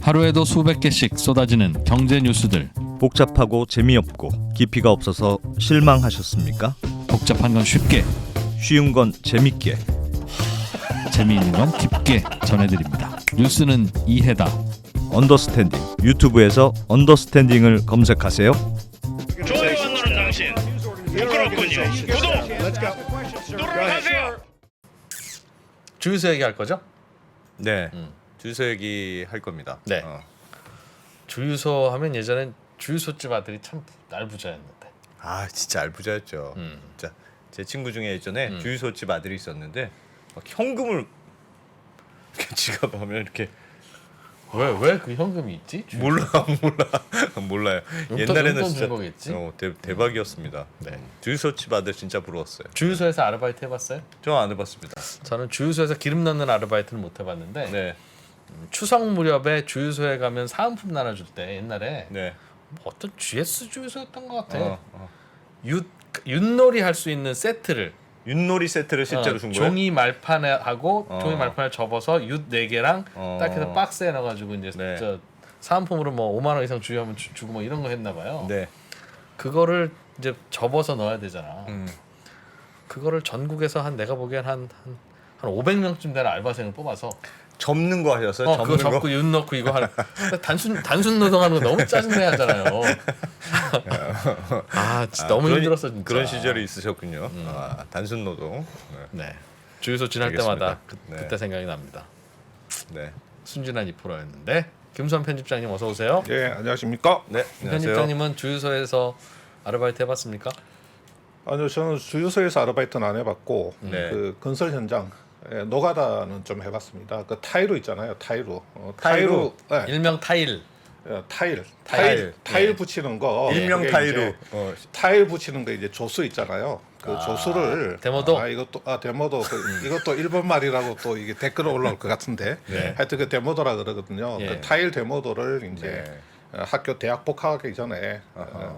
하루에도 수백 개씩 쏟아지는 경제 뉴스들. 복잡하고 재미없고 깊이가 없어서 실망하셨습니까? 복잡한 건 쉽게, 쉬운 건 재밌게. 재미있는 건 깊게 전해드립니다. 뉴스는 이해다. 언더스탠딩. 유튜브에서 언더스탠딩을 검색하세요. 좋아요가 누른 당신 부끄럽군요. 구독 누르세요. 주유소 얘기할 거죠? 네, 주유소 얘기 할 겁니다. 네. 주유소 하면 예전엔 주유소집 아들이 참 날부자였는데. 아 진짜 알부자였죠. 진짜 제 친구 중에 예전에 주유소집 아들이 있었는데 막 현금을 이렇게 지갑하면 이렇게 왜 그 현금이 있지? 몰라요. 용돈 옛날에는 준 진짜 거겠지? 대박이었습니다. 네. 주유소집 아들 진짜 부러웠어요. 주유소에서 아르바이트 해봤어요? 저 안 해봤습니다. 저는 주유소에서 기름 넣는 아르바이트는 못 해봤는데 네, 추석 무렵에 주유소에 가면 사은품 나눠줄 때 옛날에 네. 뭐 어떤 GS 주유소였던 것 같아. 어. 윷놀이 할 수 있는 세트를 윷놀이 세트를 실제로 준 거예요? 종이 말판에 하고 어. 종이 말판을 접어서 윷 4개랑 어. 딱 해서 박스에 넣어가지고 이제 네. 저 사은품으로 뭐 5만 원 이상 주유하면 주고 뭐 이런 거 했나 봐요. 네. 그거를 이제 접어서 넣어야 되잖아. 음. 그거를 전국에서 한 내가 보기엔 한 500명쯤 되는 알바생을 뽑아서 접는 거 하셨어요? 그거 접는 접고 윷 넣고 이거 하는 단순 노동하는 거 너무 짜증내 하잖아요. 아 진짜 너무 힘들었어 진짜. 그런 시절이 있으셨군요. 단순 노동. 네. 주유소 지날 알겠습니다. 때마다 네. 그때 생각이 납니다. 네. 순진한 2%였는데 김수환 편집장님 어서 오세요. 예, 안녕하십니까? 네. 김 안녕하세요. 편집장님은 주유소에서 아르바이트 해봤습니까? 아니요, 저는 주유소에서 아르바이트는 안 해봤고 네. 그 건설 현장 노가다는 좀 해봤습니다. 그 타이루 있잖아요, 타이루. 타이루? 예, 일명 타일. 타일 네. 붙이는 거. 일명 그게 타이루. 이제 타일 붙이는 거 이제 조수 있잖아요. 그 조수를 데모도? 이것도 데모도 이것도 일본 말이라고 또 이게 댓글 올라올 것 같은데 네. 하여튼 그 데모도라 그러거든요. 예. 그 타일 데모도를 이제 네. 학교 대학 복학하기 전에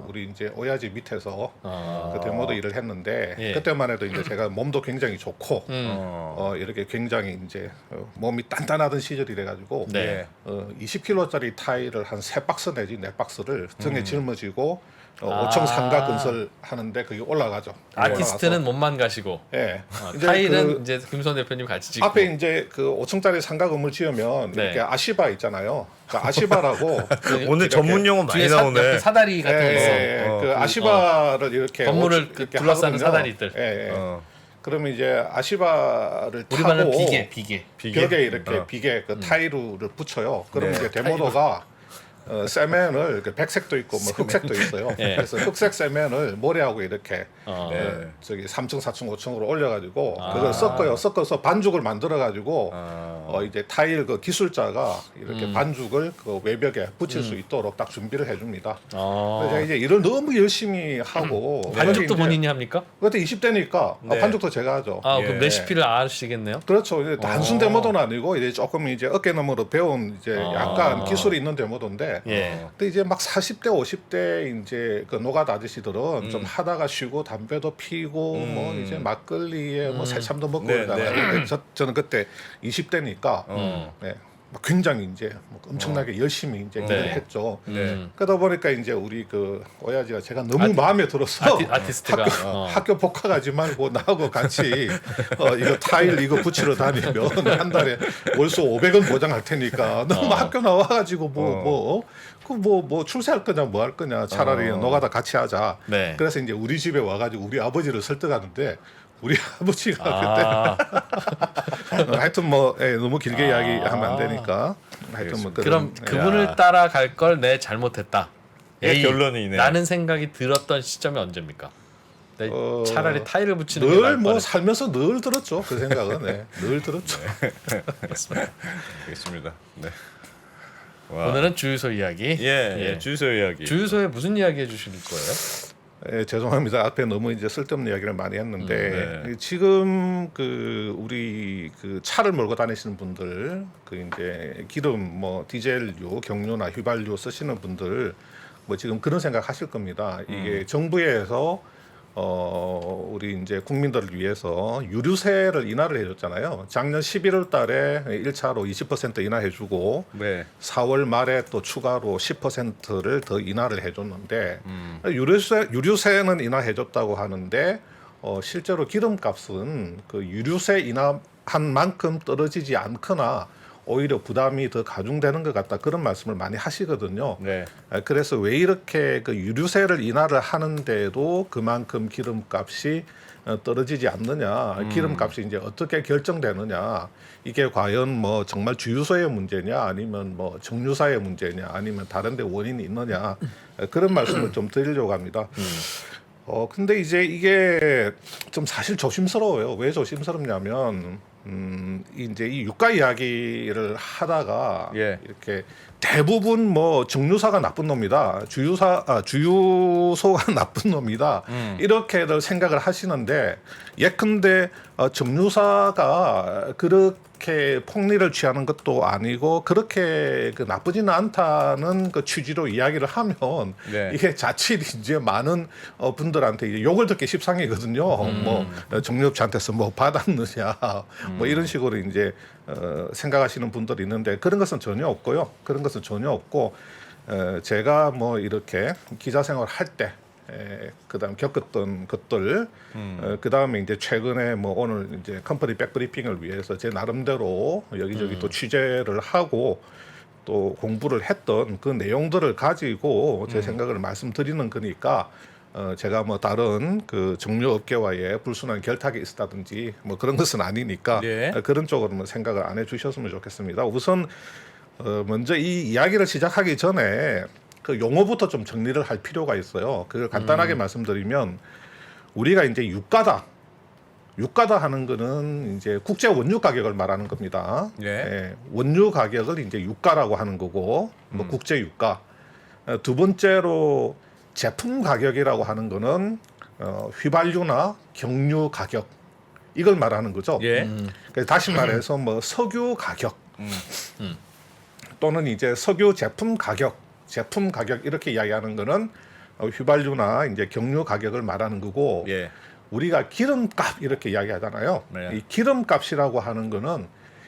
우리 이제 오야지 밑에서 그 데모도 일을 했는데 예. 그때만 해도 이제 제가 몸도 굉장히 좋고 어. 이렇게 굉장히 이제 몸이 단단하던 시절이 돼가지고 네. 20kg짜리 타일을 한 3박스 내지 4박스를 등에 짊어지고 5층 상가 건설 하는데 그게 올라가죠. 아티스트는 올라가서. 몸만 가시고 예. 이제 타일은 그 이제 김수환 대표님 같이 짓고. 앞에 이제 그 5층짜리 상가 건물 지으면 네. 이렇게 아시바 있잖아요. 그 아시바라고 오늘 전문 용어 많이 뒤에 나오네. 옆에 사다리 같은 거 있어. 그 아시바를 이렇게 건물을 이렇게 둘러싸는 하거든요. 사다리들. 예. 어. 그러면 이제 아시바를 우리 말은 타고 비계. 벽에 이렇게 비계 그 타이루를 붙여요. 그러면 이제 데모도가 세면을 백색도 있고 뭐 흑색도 있어요. 예. 그래서 흑색 세면을 모래하고 이렇게 네. 저기 3층, 4층, 5층으로 올려가지고 그걸 섞어요. 섞어서 반죽을 만들어가지고 이제 타일 그 기술자가 이렇게 반죽을 그 외벽에 붙일 수 있도록 딱 준비를 해줍니다. 그래서 제가 이제 일을 너무 열심히 하고 반죽도 이제 본인이 합니까? 그때 20대니까 네. 반죽도 제가 하죠. 그럼 레시피를 아시겠네요. 그렇죠. 이제 단순 데모도는 아니고 이제 조금 이제 어깨너머로 배운 이제 약간 기술이 있는 데모도인데. 예. 근데 이제 막 40대, 50대 이제 그 노가다 아저씨들은 좀 하다가 쉬고 담배도 피고 뭐 이제 막걸리에 뭐 새참도 먹고 네, 그러잖아요. 네. 근데 저는 그때 20대니까 네. 막 굉장히 이제 뭐 엄청나게 열심히 이제 일을 했죠. 그러다 보니까 이제 우리 그 오야지가 제가 너무 마음에 들어서 아티스트가 학교 복학하지 말고 나하고 같이 이거 타일 이거 붙이러 다니면 한 달에 월수 500원 보장할 테니까 너무 학교 나와가지고 뭐 출세할 거냐 뭐 할 거냐 차라리 노가다 같이 하자. 네. 그래서 이제 우리 집에 와가지고 우리 아버지를 설득하는데 우리 아버지가 그때 하여튼 뭐 너무 길게 이야기하면 안 되니까 하여튼 뭐 그럼 그분을 따라갈 걸 내 잘못했다. 예, 결론이네. 라는 생각이 들었던 시점이 언제입니까? 차라리 타일을 붙이는 게 늘 나을 뭐 뻔했다. 살면서 늘 들었죠 그 생각은 늘 들었죠. 알겠습니다. 네. 와. 오늘은 주유소 이야기. 예, 주유소 이야기. 주유소에 무슨 이야기 해주실 거예요? 죄송합니다. 앞에 너무 이제 쓸데없는 이야기를 많이 했는데 네. 지금 그 우리 그 차를 몰고 다니시는 분들 그 이제 기름 뭐 디젤류, 경유나 휘발유 쓰시는 분들 뭐 지금 그런 생각 하실 겁니다. 이게 정부에서 우리 이제 국민들을 위해서 유류세를 인하를 해줬잖아요. 작년 11월달에 1차로 20% 인하해주고 네. 4월 말에 또 추가로 10%를 더 인하를 해줬는데 유류세는 인하해줬다고 하는데 실제로 기름값은 그 유류세 인하한 만큼 떨어지지 않거나 오히려 부담이 더 가중되는 것 같다 그런 말씀을 많이 하시거든요. 네. 그래서 왜 이렇게 그 유류세를 인하를 하는데도 그만큼 기름값이 떨어지지 않느냐, 기름값이 이제 어떻게 결정되느냐, 이게 과연 뭐 정말 주유소의 문제냐, 아니면 뭐 정유사의 문제냐, 아니면 다른데 원인이 있느냐 그런 말씀을 좀 드리려고 합니다. 근데 이제 이게 좀 사실 조심스러워요. 왜 조심스럽냐면 이제 이 유가 이야기를 하다가 예. 이렇게 대부분 뭐 정유사가 나쁜 놈이다, 주유소가 나쁜 놈이다 이렇게들 생각을 하시는데 예컨대 정유사가 그렇게 폭리를 취하는 것도 아니고 그렇게 그 나쁘지는 않다는 그 취지로 이야기를 하면 네. 이게 자칫 이제 많은 분들한테 이제 욕을 듣기 십상이거든요. 뭐 정유업체한테서 뭐 받았느냐 뭐 이런 식으로 이제 생각하시는 분들이 있는데 그런 것은 전혀 없고요. 그런 것은 전혀 없고 제가 뭐 이렇게 기자 생활 할 때 그다음 겪었던 것들 그다음에 이제 최근에 뭐 오늘 이제 컴퍼니 백브리핑을 위해서 제 나름대로 여기저기 또 취재를 하고 또 공부를 했던 그 내용들을 가지고 제 생각을 말씀드리는 거니까 제가 뭐 다른 그 정유업계와의 불순한 결탁이 있었다든지 뭐 그런 것은 아니니까 네. 그런 쪽으로는 생각을 안 해주셨으면 좋겠습니다. 우선 먼저 이 이야기를 시작하기 전에 그 용어부터 좀 정리를 할 필요가 있어요. 그걸 간단하게 말씀드리면 우리가 이제 유가다 하는 거는 이제 국제 원유 가격을 말하는 겁니다. 예. 원유 가격을 이제 유가라고 하는 거고 뭐 국제 유가. 두 번째로 제품 가격이라고 하는 거는 휘발유나 경유 가격 이걸 말하는 거죠. 예. 그래서 다시 말해서 뭐 석유 가격 또는 이제 석유 제품 가격 이렇게 이야기하는 거는 휘발유나 이제 경유 가격을 말하는 거고 예. 우리가 기름값 이렇게 이야기하잖아요. 네. 이 기름값이라고 하는 거는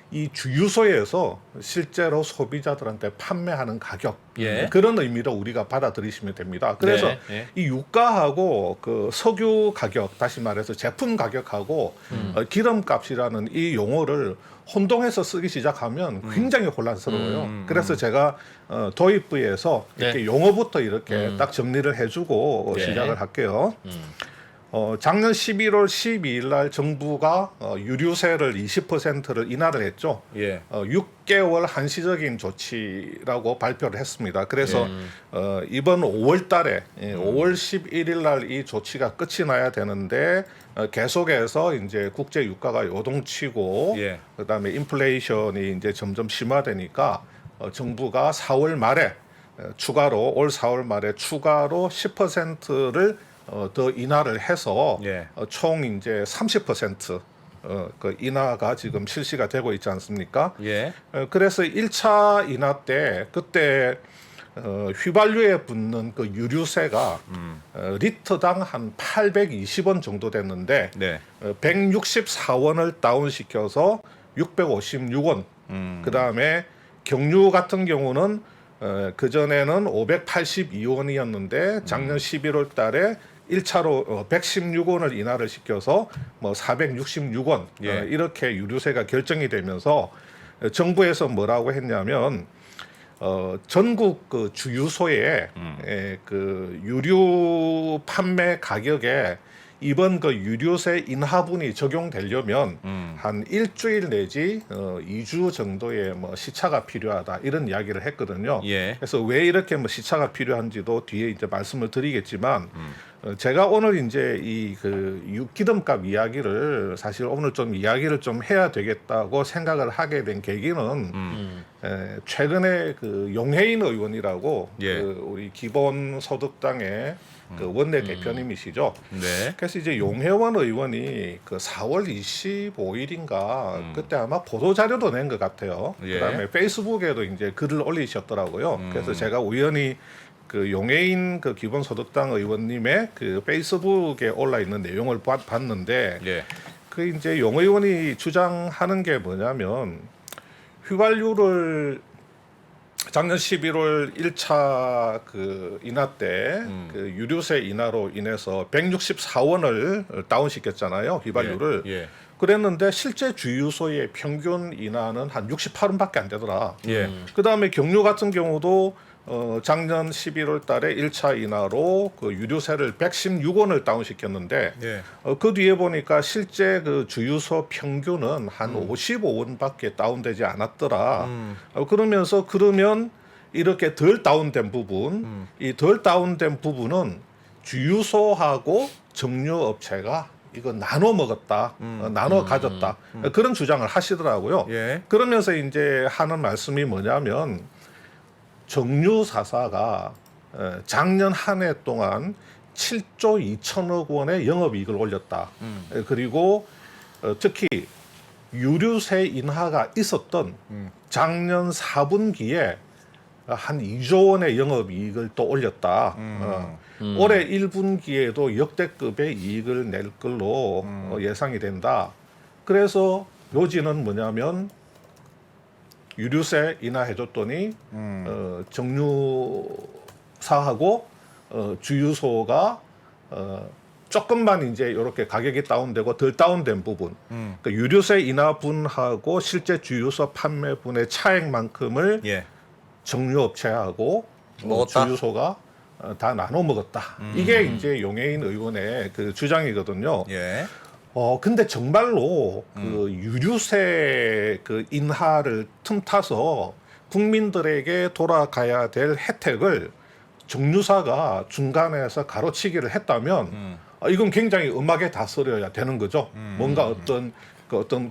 이 주유소에서 실제로 소비자들한테 판매하는 가격 예. 그런 의미로 우리가 받아들이시면 됩니다. 그래서 네, 네. 이 유가하고 그 석유 가격 다시 말해서 제품 가격하고 기름값이라는 이 용어를 혼동해서 쓰기 시작하면 굉장히 혼란스러워요. 그래서 제가 도입부에서 이렇게 네. 용어부터 이렇게 딱 정리를 해주고 네. 시작을 할게요. 작년 11월 12일 날 정부가 유류세를 20%를 인하를 했죠. 예. 6개월 한시적인 조치라고 발표를 했습니다. 그래서 이번 5월 달에 5월 11일 날 이 조치가 끝이 나야 되는데 계속해서 이제 국제 유가가 요동치고 예. 그다음에 인플레이션이 이제 점점 심화되니까 정부가 4월 말에 추가로 올 4월 말에 추가로 10%를 더 인하를 해서 예. 총 이제 30% 그 인하가 지금 실시가 되고 있지 않습니까? 예. 그래서 1차 인하 때 그때 휘발유에 붙는 그 유류세가 리터당 한 820원 정도 됐는데 네. 164원을 다운시켜서 656원. 그다음에 경유 같은 경우는 그 전에는 582원이었는데 작년 11월 달에 1차로 116원을 인하를 시켜서 뭐 466원 예. 이렇게 유류세가 결정이 되면서 정부에서 뭐라고 했냐면 전국 그 주유소에 그 유류 판매 가격에 이번 그 유류세 인하분이 적용되려면 한 일주일 내지 2주 정도의 뭐 시차가 필요하다 이런 이야기를 했거든요. 예. 그래서 왜 이렇게 뭐 시차가 필요한지도 뒤에 이제 말씀을 드리겠지만 제가 오늘 이제 이 그 기름값 이야기를 사실 오늘 좀 이야기를 좀 해야 되겠다고 생각을 하게 된 계기는 최근에 그 용해인 의원이라고 예. 그 우리 기본소득당의 그 원내 대표님이시죠. 네. 그래서 이제 용혜원 의원이 그 4월 25일인가 그때 아마 보도 자료도 낸 것 같아요. 예. 그다음에 페이스북에도 이제 글을 올리셨더라고요. 그래서 제가 우연히 그 용해인 그 기본소득당 의원님의 그 페이스북에 올라 있는 내용을 봤는데 예. 그 이제 용 의원이 주장하는 게 뭐냐면 휘발유를 작년 11월 1차 그 인하 때 그 유류세 인하로 인해서 164원을 다운시켰잖아요. 휘발유를. 예. 예. 그랬는데 실제 주유소의 평균 인하는 한 68원밖에 안 되더라. 예. 그다음에 경유 같은 경우도 작년 11월 달에 1차 인하로 그 유류세를 116원을 다운시켰는데 예. 그 뒤에 보니까 실제 그 주유소 평균은 한 55원밖에 다운되지 않았더라. 그러면서 그러면 이렇게 덜 다운된 부분, 이 덜 다운된 부분은 주유소하고 정유업체가 이거 나눠 먹었다, 나눠 가졌다 그런 주장을 하시더라고요. 예. 그러면서 이제 하는 말씀이 뭐냐면 정유사사가 작년 한 해 동안 7조 2천억 원의 영업이익을 올렸다. 그리고 특히 유류세 인하가 있었던 작년 4분기에 한 2조 원의 영업이익을 또 올렸다. 올해 1분기에도 역대급의 이익을 낼 걸로 예상이 된다. 그래서 요지는 뭐냐면 유류세 인하해줬더니 정유사하고 주유소가 조금만 이제 이렇게 가격이 다운되고 덜 다운된 부분, 그러니까 유류세 인하분하고 실제 주유소 판매분의 차액만큼을 예. 정유업체하고 먹었다? 주유소가 다 나눠 먹었다. 이게 이제 용해인 의원의 그 주장이거든요. 예. 근데 정말로 그 유류세 그 인하를 틈타서 국민들에게 돌아가야 될 혜택을 정유사가 중간에서 가로치기를 했다면 이건 굉장히 음악에 다스려야 되는 거죠. 뭔가 어떤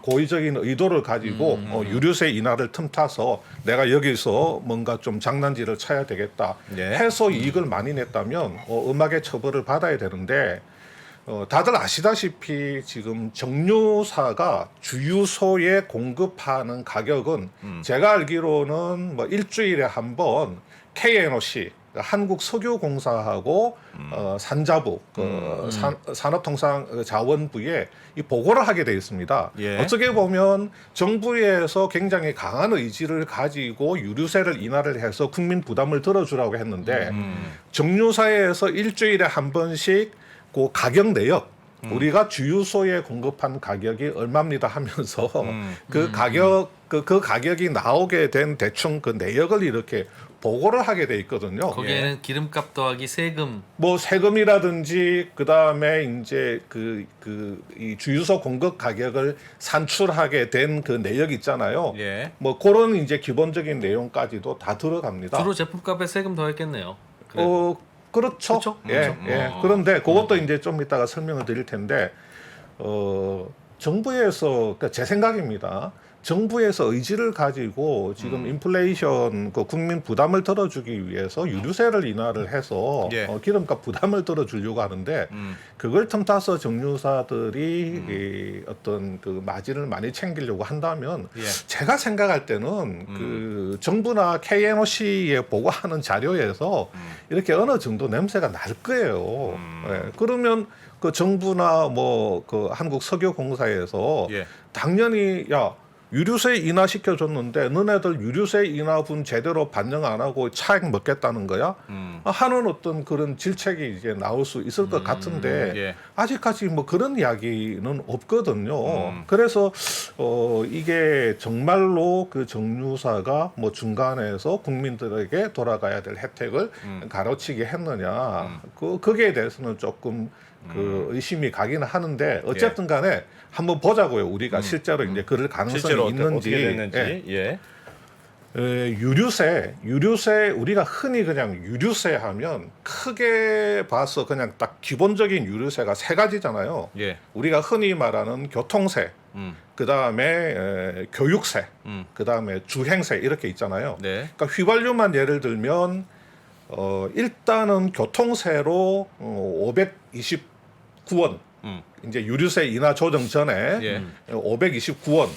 고의적인 의도를 가지고 유류세 인하를 틈타서 내가 여기서 뭔가 좀 장난질을 쳐야 되겠다 예. 해서 이익을 많이 냈다면 음악의 처벌을 받아야 되는데 다들 아시다시피 지금 정유사가 주유소에 공급하는 가격은 제가 알기로는 뭐 일주일에 한 번 KNOC 한국석유공사하고 산자부 산업통상자원부에 이 보고를 하게 돼 있습니다. 예. 어떻게 보면 정부에서 굉장히 강한 의지를 가지고 유류세를 인하를 해서 국민 부담을 들어주라고 했는데 정유사에서 일주일에 한 번씩 그 가격 내역 우리가 주유소에 공급한 가격이 얼마입니다 하면서 그 가격이 나오게 된 대충 그 내역을 이렇게 보고를 하게 돼 있거든요. 거기에는 기름값 더하기 세금 뭐 세금이라든지 그다음에 이제 이 주유소 공급 가격을 산출하게 된 그 내역 있잖아요. 예. 뭐 그런 이제 기본적인 내용까지도 다 들어갑니다. 주로 제품값에 세금 더했겠네요. 그래. 그렇죠. 그렇죠? 예, 그렇죠. 예. 그런데 그것도 이제 좀 이따가 설명을 드릴 텐데 정부에서 그러니까 제 생각입니다. 정부에서 의지를 가지고 지금 인플레이션 그 국민 부담을 들어주기 위해서 유류세를 인하를 해서 예. 기름값 부담을 들어주려고 하는데 그걸 틈타서 정유사들이 이 어떤 그 마진을 많이 챙기려고 한다면 예. 제가 생각할 때는 그 정부나 KNOC에 보고하는 자료에서 이렇게 어느 정도 냄새가 날 거예요. 예. 그러면 그 정부나 뭐 그 한국석유공사에서 예. 당연히 유류세 인하 시켜줬는데 너네들 유류세 인하분 제대로 반영 안 하고 차액 먹겠다는 거야? 하는 어떤 그런 질책이 이제 나올 수 있을 것 같은데 예. 아직까지 뭐 그런 이야기는 없거든요. 그래서 이게 정말로 그 정유사가 뭐 중간에서 국민들에게 돌아가야 될 혜택을 가로치기 했느냐? 거기에 대해서는 조금 그 의심이 가기는 하는데 어쨌든 간에 한번 보자고요. 우리가 실제로 이제 그럴 가능성이 실제로 있는지. 어떻게 됐는지. 예. 유류세 우리가 흔히 그냥 유류세 하면 크게 봐서 그냥 딱 기본적인 유류세가 세 가지잖아요. 예. 우리가 흔히 말하는 교통세, 그다음에 교육세, 그다음에 주행세 이렇게 있잖아요. 네. 그러니까 휘발유만 예를 들면 일단은 교통세로 529원 이제 유류세 인하 조정 전에 예. 529원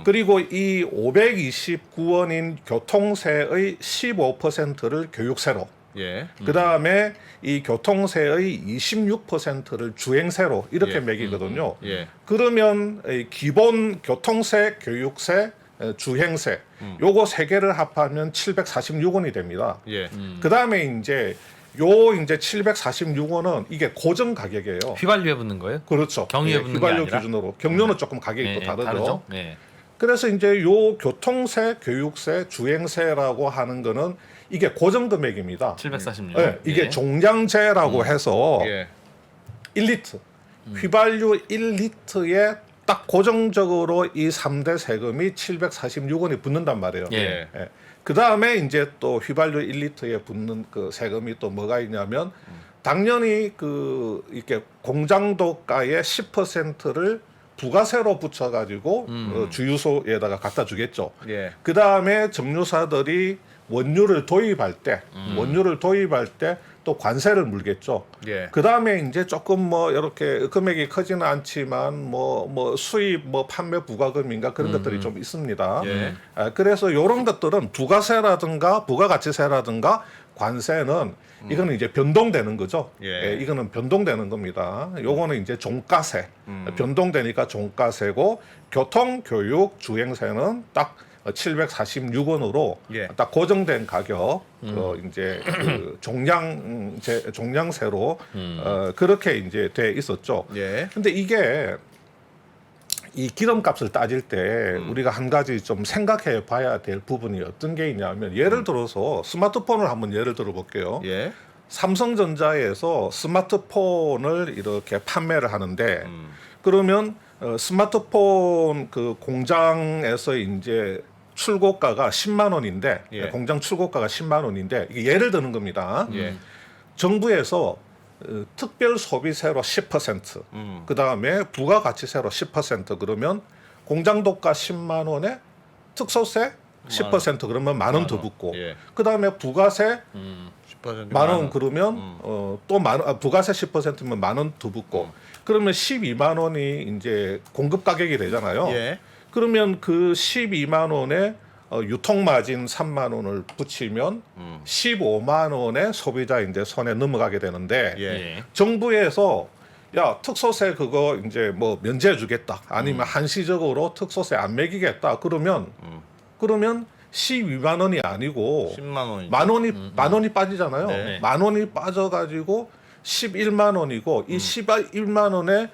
그리고 이 529원인 교통세의 15%를 교육세로 예. 그 다음에 이 교통세의 26%를 주행세로 이렇게 예. 매기거든요. 예. 그러면 이 기본 교통세, 교육세, 주행세 요거 세 개를 합하면 746원이 됩니다. 예. 그 다음에 이제 746원은 이게 고정 가격이에요. 휘발유에 붙는 거예요? 그렇죠. 경유에 예, 붙는 게 휘발유 아니라? 기준으로 경유는 조금 가격이 또 다르죠. 예. 그래서 이제 요 교통세, 교육세, 주행세라고 하는 거는 이게 고정 금액입니다. 746. 예, 이게 종량제라고 해서 예. 1리터 휘발유 1리터에 딱 고정적으로 이 3대 세금이 746원이 붙는단 말이에요. 예. 그 다음에 이제 또 휘발유 1리터에 붙는 그 세금이 또 뭐가 있냐면 당연히 그 이렇게 공장도가의 10%를 부가세로 붙여가지고 주유소에다가 갖다 주겠죠. 예. 그 다음에 점유사들이 원유를 도입할 때 또 관세를 물겠죠. 예. 그 다음에 이제 조금 뭐 이렇게 금액이 크지는 않지만 뭐 수입 뭐 판매 부가금인가 그런 것들이 좀 있습니다. 예. 그래서 이런 것들은 부가세라든가 부가가치세라든가 관세는 이거는 이제 변동되는 거죠. 예. 이거는 변동되는 겁니다. 요거는 이제 종가세 변동되니까 종가세고 교통, 교육, 주행세는 딱 746원으로 예. 딱 고정된 가격 이제 그 종량세로 그렇게 이제 돼 있었죠. 예. 근데 이게 이 기름값을 따질 때 우리가 한 가지 좀 생각해 봐야 될 부분이 어떤 게 있냐면 예를 들어서 스마트폰을 한번 예를 들어 볼게요. 예. 삼성전자에서 스마트폰을 이렇게 판매를 하는데 그러면 스마트폰 그 공장에서 이제 출고가가 10만 원인데 예. 공장 출고가가 10만 원인데 이게 예를 드는 겁니다. 예. 정부에서 특별 소비세로 10%, 그 다음에 부가가치세로 10% 그러면 공장도가 10만 원에 특소세 10% 그러면 만 원 더 붙고, 예. 그 다음에 부가세 10% 만 원 그러면 부가세 10%면 만 원 더 붙고, 그러면 12만 원이 이제 공급 가격이 되잖아요. 예. 그러면 그 12만 원에 유통 마진 3만 원을 붙이면 15만 원의 소비자인데 손에 넘어가게 되는데 예. 정부에서 야 특소세 그거 이제 뭐 면제해 주겠다 아니면 한시적으로 특소세 안 매기겠다 그러면 12만 원이 아니고 10만 원이죠. 만 원이 빠지잖아요. 네. 만 원이 빠져가지고 11만 원이고 이 11만 원에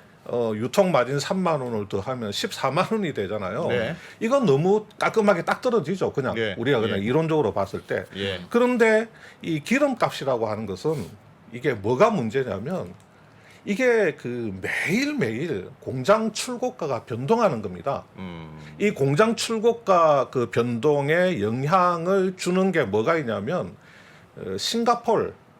유통 마진 3만 원을 더하면 14만 원이 되잖아요. 네. 이건 너무 깔끔하게 딱 떨어지죠. 그냥 예. 우리가 그냥 예. 이론적으로 봤을 때. 예. 그런데 이 기름값이라고 하는 것은 이게 뭐가 문제냐면 이게 그 매일매일 공장 출고가가 변동하는 겁니다. 이 공장 출고가 그 변동에 영향을 주는 게 뭐가 있냐면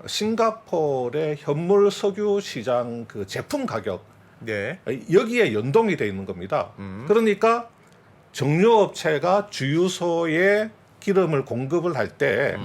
싱가포르의 현물 석유 시장 그 제품 가격 네. 여기에 연동이 돼 있는 겁니다. 그러니까 정유업체가 주유소에 기름을 공급을 할 때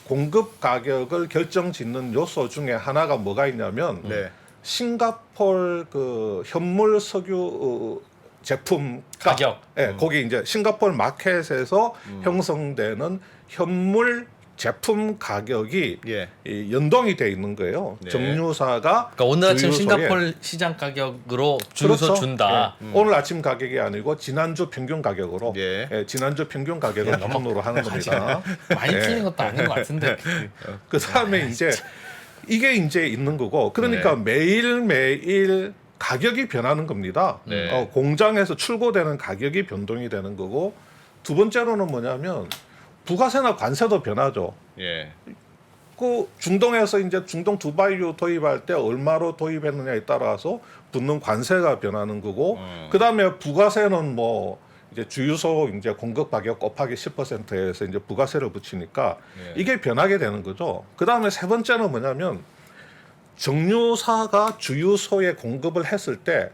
공급 가격을 결정짓는 요소 중에 하나가 뭐가 있냐면 네. 싱가포르 그 현물 석유 제품 가격. 거기 이제 싱가포르 마켓에서 형성되는 현물 제품 가격이 예. 이 연동이 돼 있는 거예요. 네. 정유사가 그러니까 오늘 아침 주유소에- 싱가포르 시장 가격으로 주유소 그렇죠. 준다. 예. 오늘 아침 가격이 아니고 지난주 평균 가격으로 예. 지난주 평균 가격을 기준으로 하는 겁니다. 많이 예. 틀린 것도 아닌 것 같은데. 그 다음에 이제 이게 이제 있는 거고 그러니까 네. 매일매일 가격이 변하는 겁니다. 네. 공장에서 출고되는 가격이 변동이 되는 거고 두 번째로는 뭐냐면 부가세나 관세도 변하죠. 예. 그 중동에서 이제 중동 두바이유 도입할 때 얼마로 도입했느냐에 따라서 붙는 관세가 변하는 거고 그 다음에 부가세는 뭐 이제 주유소 이제 공급 가격 곱하기 10%에서 이제 부가세를 붙이니까 예. 이게 변하게 되는 거죠. 그 다음에 세 번째는 뭐냐면 정유사가 주유소에 공급을 했을 때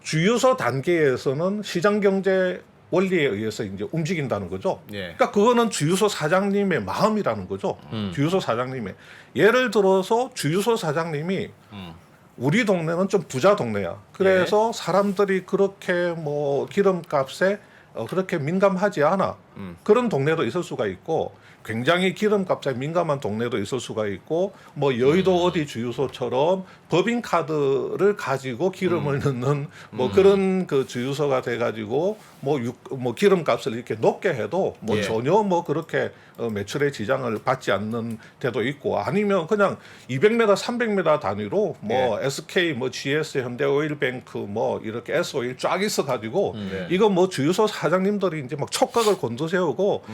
주유소 단계에서는 시장 경제 원리에 의해서 이제 움직인다는 거죠. 예. 그러니까 그거는 주유소 사장님의 마음이라는 거죠. 주유소 사장님의 예를 들어서 주유소 사장님이 우리 동네는 좀 부자 동네야. 그래서 사람들이 그렇게 뭐 기름값에 그렇게 민감하지 않아. 그런 동네도 있을 수가 있고 굉장히 기름값에 민감한 동네도 있을 수가 있고 뭐 여의도 어디 주유소처럼 법인카드를 가지고 기름을 넣는 뭐 그런 그 주유소가 돼가지고 뭐 기름값을 이렇게 높게 해도 뭐 예. 전혀 뭐 그렇게 매출의 지장을 받지 않는 데도 있고 아니면 그냥 200m, 300m 단위로 뭐 SK, 뭐 GS, 현대오일뱅크, 뭐 이렇게 S-오일 쫙 있어가지고 네. 이거 뭐 주유소 사장님들이 이제 막 촉각을 곤두세우고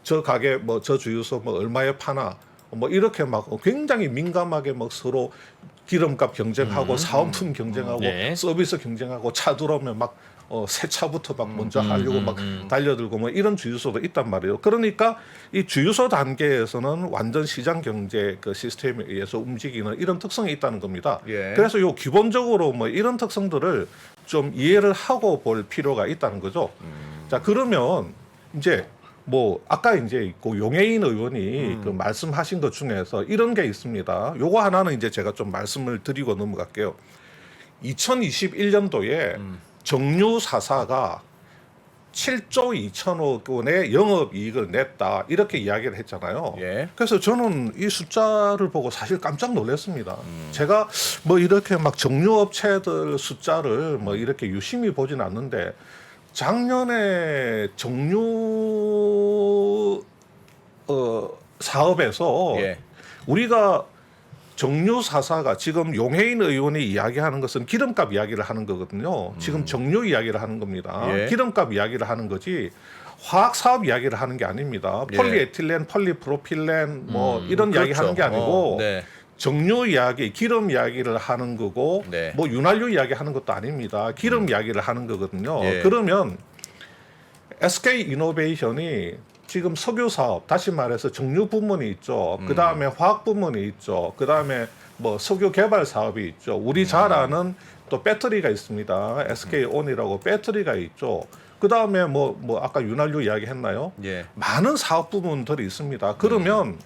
저 가게 뭐 저 주유소 뭐 얼마에 파나 뭐 이렇게 막 굉장히 민감하게 막 서로 기름값 경쟁하고 사은품 경쟁하고 네. 서비스 경쟁하고 차 들어오면 막 새 차부터 막 먼저 하려고 막 달려들고 뭐 이런 주유소도 있단 말이에요. 그러니까 이 주유소 단계에서는 완전 시장 경제 그 시스템에 의해서 움직이는 이런 특성이 있다는 겁니다. 예. 그래서 요 기본적으로 뭐 이런 특성들을 좀 이해를 하고 볼 필요가 있다는 거죠. 자, 그러면 이제 뭐 아까 이제 그 용해인 의원이 그 말씀하신 것 중에서 이런 게 있습니다. 요거 하나는 이제 제가 좀 말씀을 드리고 넘어갈게요. 2021년도에 정유 4사가 7조 2천억 원의 영업이익을 냈다 이렇게 이야기를 했잖아요. 예. 그래서 저는 이 숫자를 보고 사실 깜짝 놀랐습니다. 제가 뭐 이렇게 막 정유업체들 숫자를 뭐 이렇게 유심히 보진 않는데 작년에 정유 사업에서 예. 우리가 정유 4사가 지금 용해인 의원이 이야기하는 것은 기름값 이야기를 하는 거거든요. 지금 정유 이야기를 하는 겁니다. 예. 기름값 이야기를 하는 거지 화학 사업 이야기를 하는 게 아닙니다. 예. 폴리에틸렌, 폴리프로필렌 뭐 이런 이야기 그렇죠. 하는 게 아니고 네. 정유 이야기, 기름 이야기를 하는 거고 네. 뭐 윤활유 이야기 하는 것도 아닙니다. 기름 이야기를 하는 거거든요. 예. 그러면 SK 이노베이션이 지금 석유 사업, 다시 말해서 정유 부문이 있죠. 그 다음에 화학 부문이 있죠. 그 다음에 뭐 석유 개발 사업이 있죠. 우리 잘 아는 또 배터리가 있습니다. SK 온이라고 배터리가 있죠. 그 다음에 뭐 아까 윤활유 이야기했나요? 예. 많은 사업 부문들이 있습니다. 그러면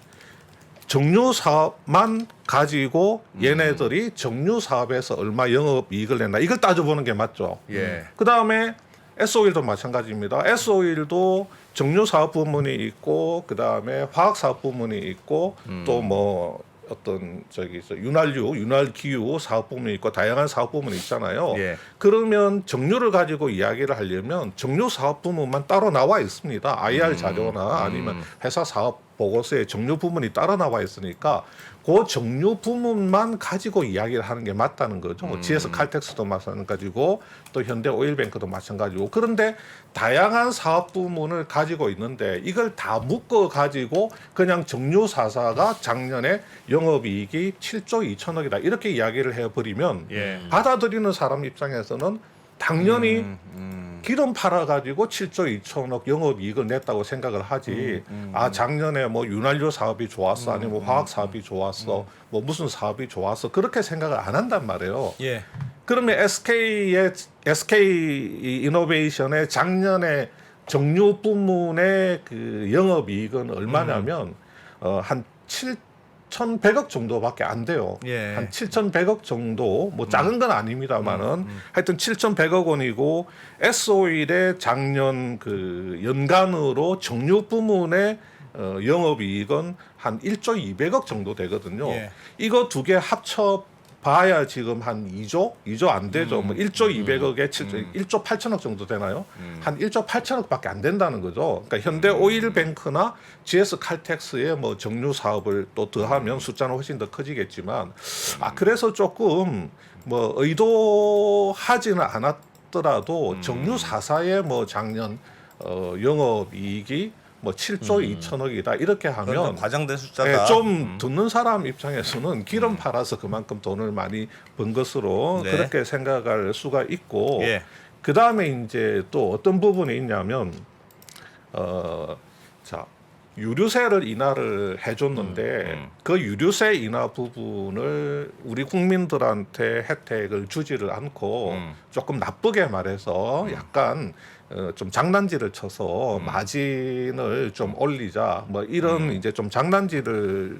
정유 사업만 가지고 얘네들이 정유 사업에서 얼마 영업 이익을 냈나 이걸 따져보는 게 맞죠. 예. 그 다음에 S-오일도 마찬가지입니다. S-오일도 정유 사업 부문이 있고 그 다음에 화학 사업 부문이 있고 또 뭐 어떤 윤활기유 사업 부문이 있고 다양한 사업 부문이 있잖아요. 예. 그러면 정유를 가지고 이야기를 하려면 정유 사업 부문만 따로 나와 있습니다. IR 자료나 아니면 회사 사업 보고서에 정유 부문이 따로 나와 있으니까 그 정유 부문만 가지고 이야기를 하는 게 맞다는 거죠. 뭐 GS 칼텍스도 마찬가지고 또 현대 오일뱅크도 마찬가지고 그런데 다양한 사업 부문을 가지고 있는데 이걸 다 묶어 가지고 그냥 정유 4사가 작년에 영업이익이 7조 2천억이다 이렇게 이야기를 해버리면 예. 받아들이는 사람 입장에서는 당연히 기름 팔아가지고 7조 2천억 영업이익을 냈다고 생각을 하지. 아 작년에 뭐 윤활유 사업이 좋았어, 아니면 뭐 화학 사업이 좋았어, 뭐 무슨 사업이 좋았어 그렇게 생각을 안 한단 말이에요. 예. 그러면 SK 이노베이션의 작년에 정유 부문의 그 영업이익은 얼마냐면 한 7,100억 정도밖에 안 돼요. 예. 한 7,100억 정도, 뭐 작은 건 아닙니다만은 하여튼 7,100억 원이고 S-오일의 작년 그 연간으로 정유 부문의 영업이익은 한 1조 200억 정도 되거든요. 예. 이거 두 개 합쳐 봐야 지금 한 2조 안 되죠. 뭐 1조 200억에 1조 8천억 정도 되나요? 한 1조 8천억밖에 안 된다는 거죠. 그러니까 현대 오일뱅크나 GS 칼텍스의 뭐 정유 사업을 또 더하면 숫자는 훨씬 더 커지겠지만 그래서 조금 뭐 의도하지는 않았더라도 정유 4사의 뭐 작년 영업 이익이 뭐 7조 2천억이다 이렇게 하면 그러니까 과장된 숫자다. 좀 듣는 사람 입장에서는 기름 팔아서 그만큼 돈을 많이 번 것으로 네. 그렇게 생각할 수가 있고 예. 그 다음에 이제 또 어떤 부분이 있냐면 자 유류세를 인하를 해줬는데 그 유류세 인하 부분을 우리 국민들한테 혜택을 주지를 않고 조금 나쁘게 말해서 약간 좀 장난질을 쳐서 마진을 좀 올리자 뭐 이런 이제 좀 장난질을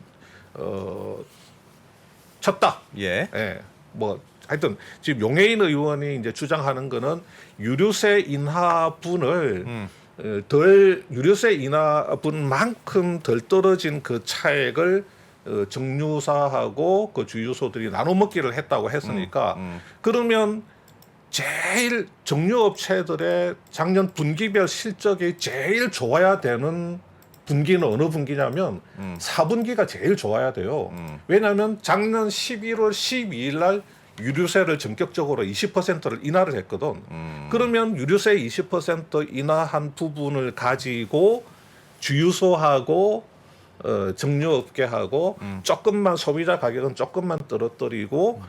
쳤다. 예. 예. 뭐 하여튼 지금 용해인 의원이 이제 주장하는 거는 유류세 인하분을 덜 유류세 인하분만큼 덜 떨어진 그 차액을 정유사하고 그 주유소들이 나눠 먹기를 했다고 했으니까 그러면 제일 정유업체들의 작년 분기별 실적이 제일 좋아야 되는 분기는 어느 분기냐면 4분기가 제일 좋아야 돼요. 왜냐하면 작년 11월 12일 날 유류세를 전격적으로 20%를 인하를 했거든. 그러면 유류세 20% 인하한 부분을 가지고 주유소하고 정유업계하고 조금만 소비자 가격은 조금만 떨어뜨리고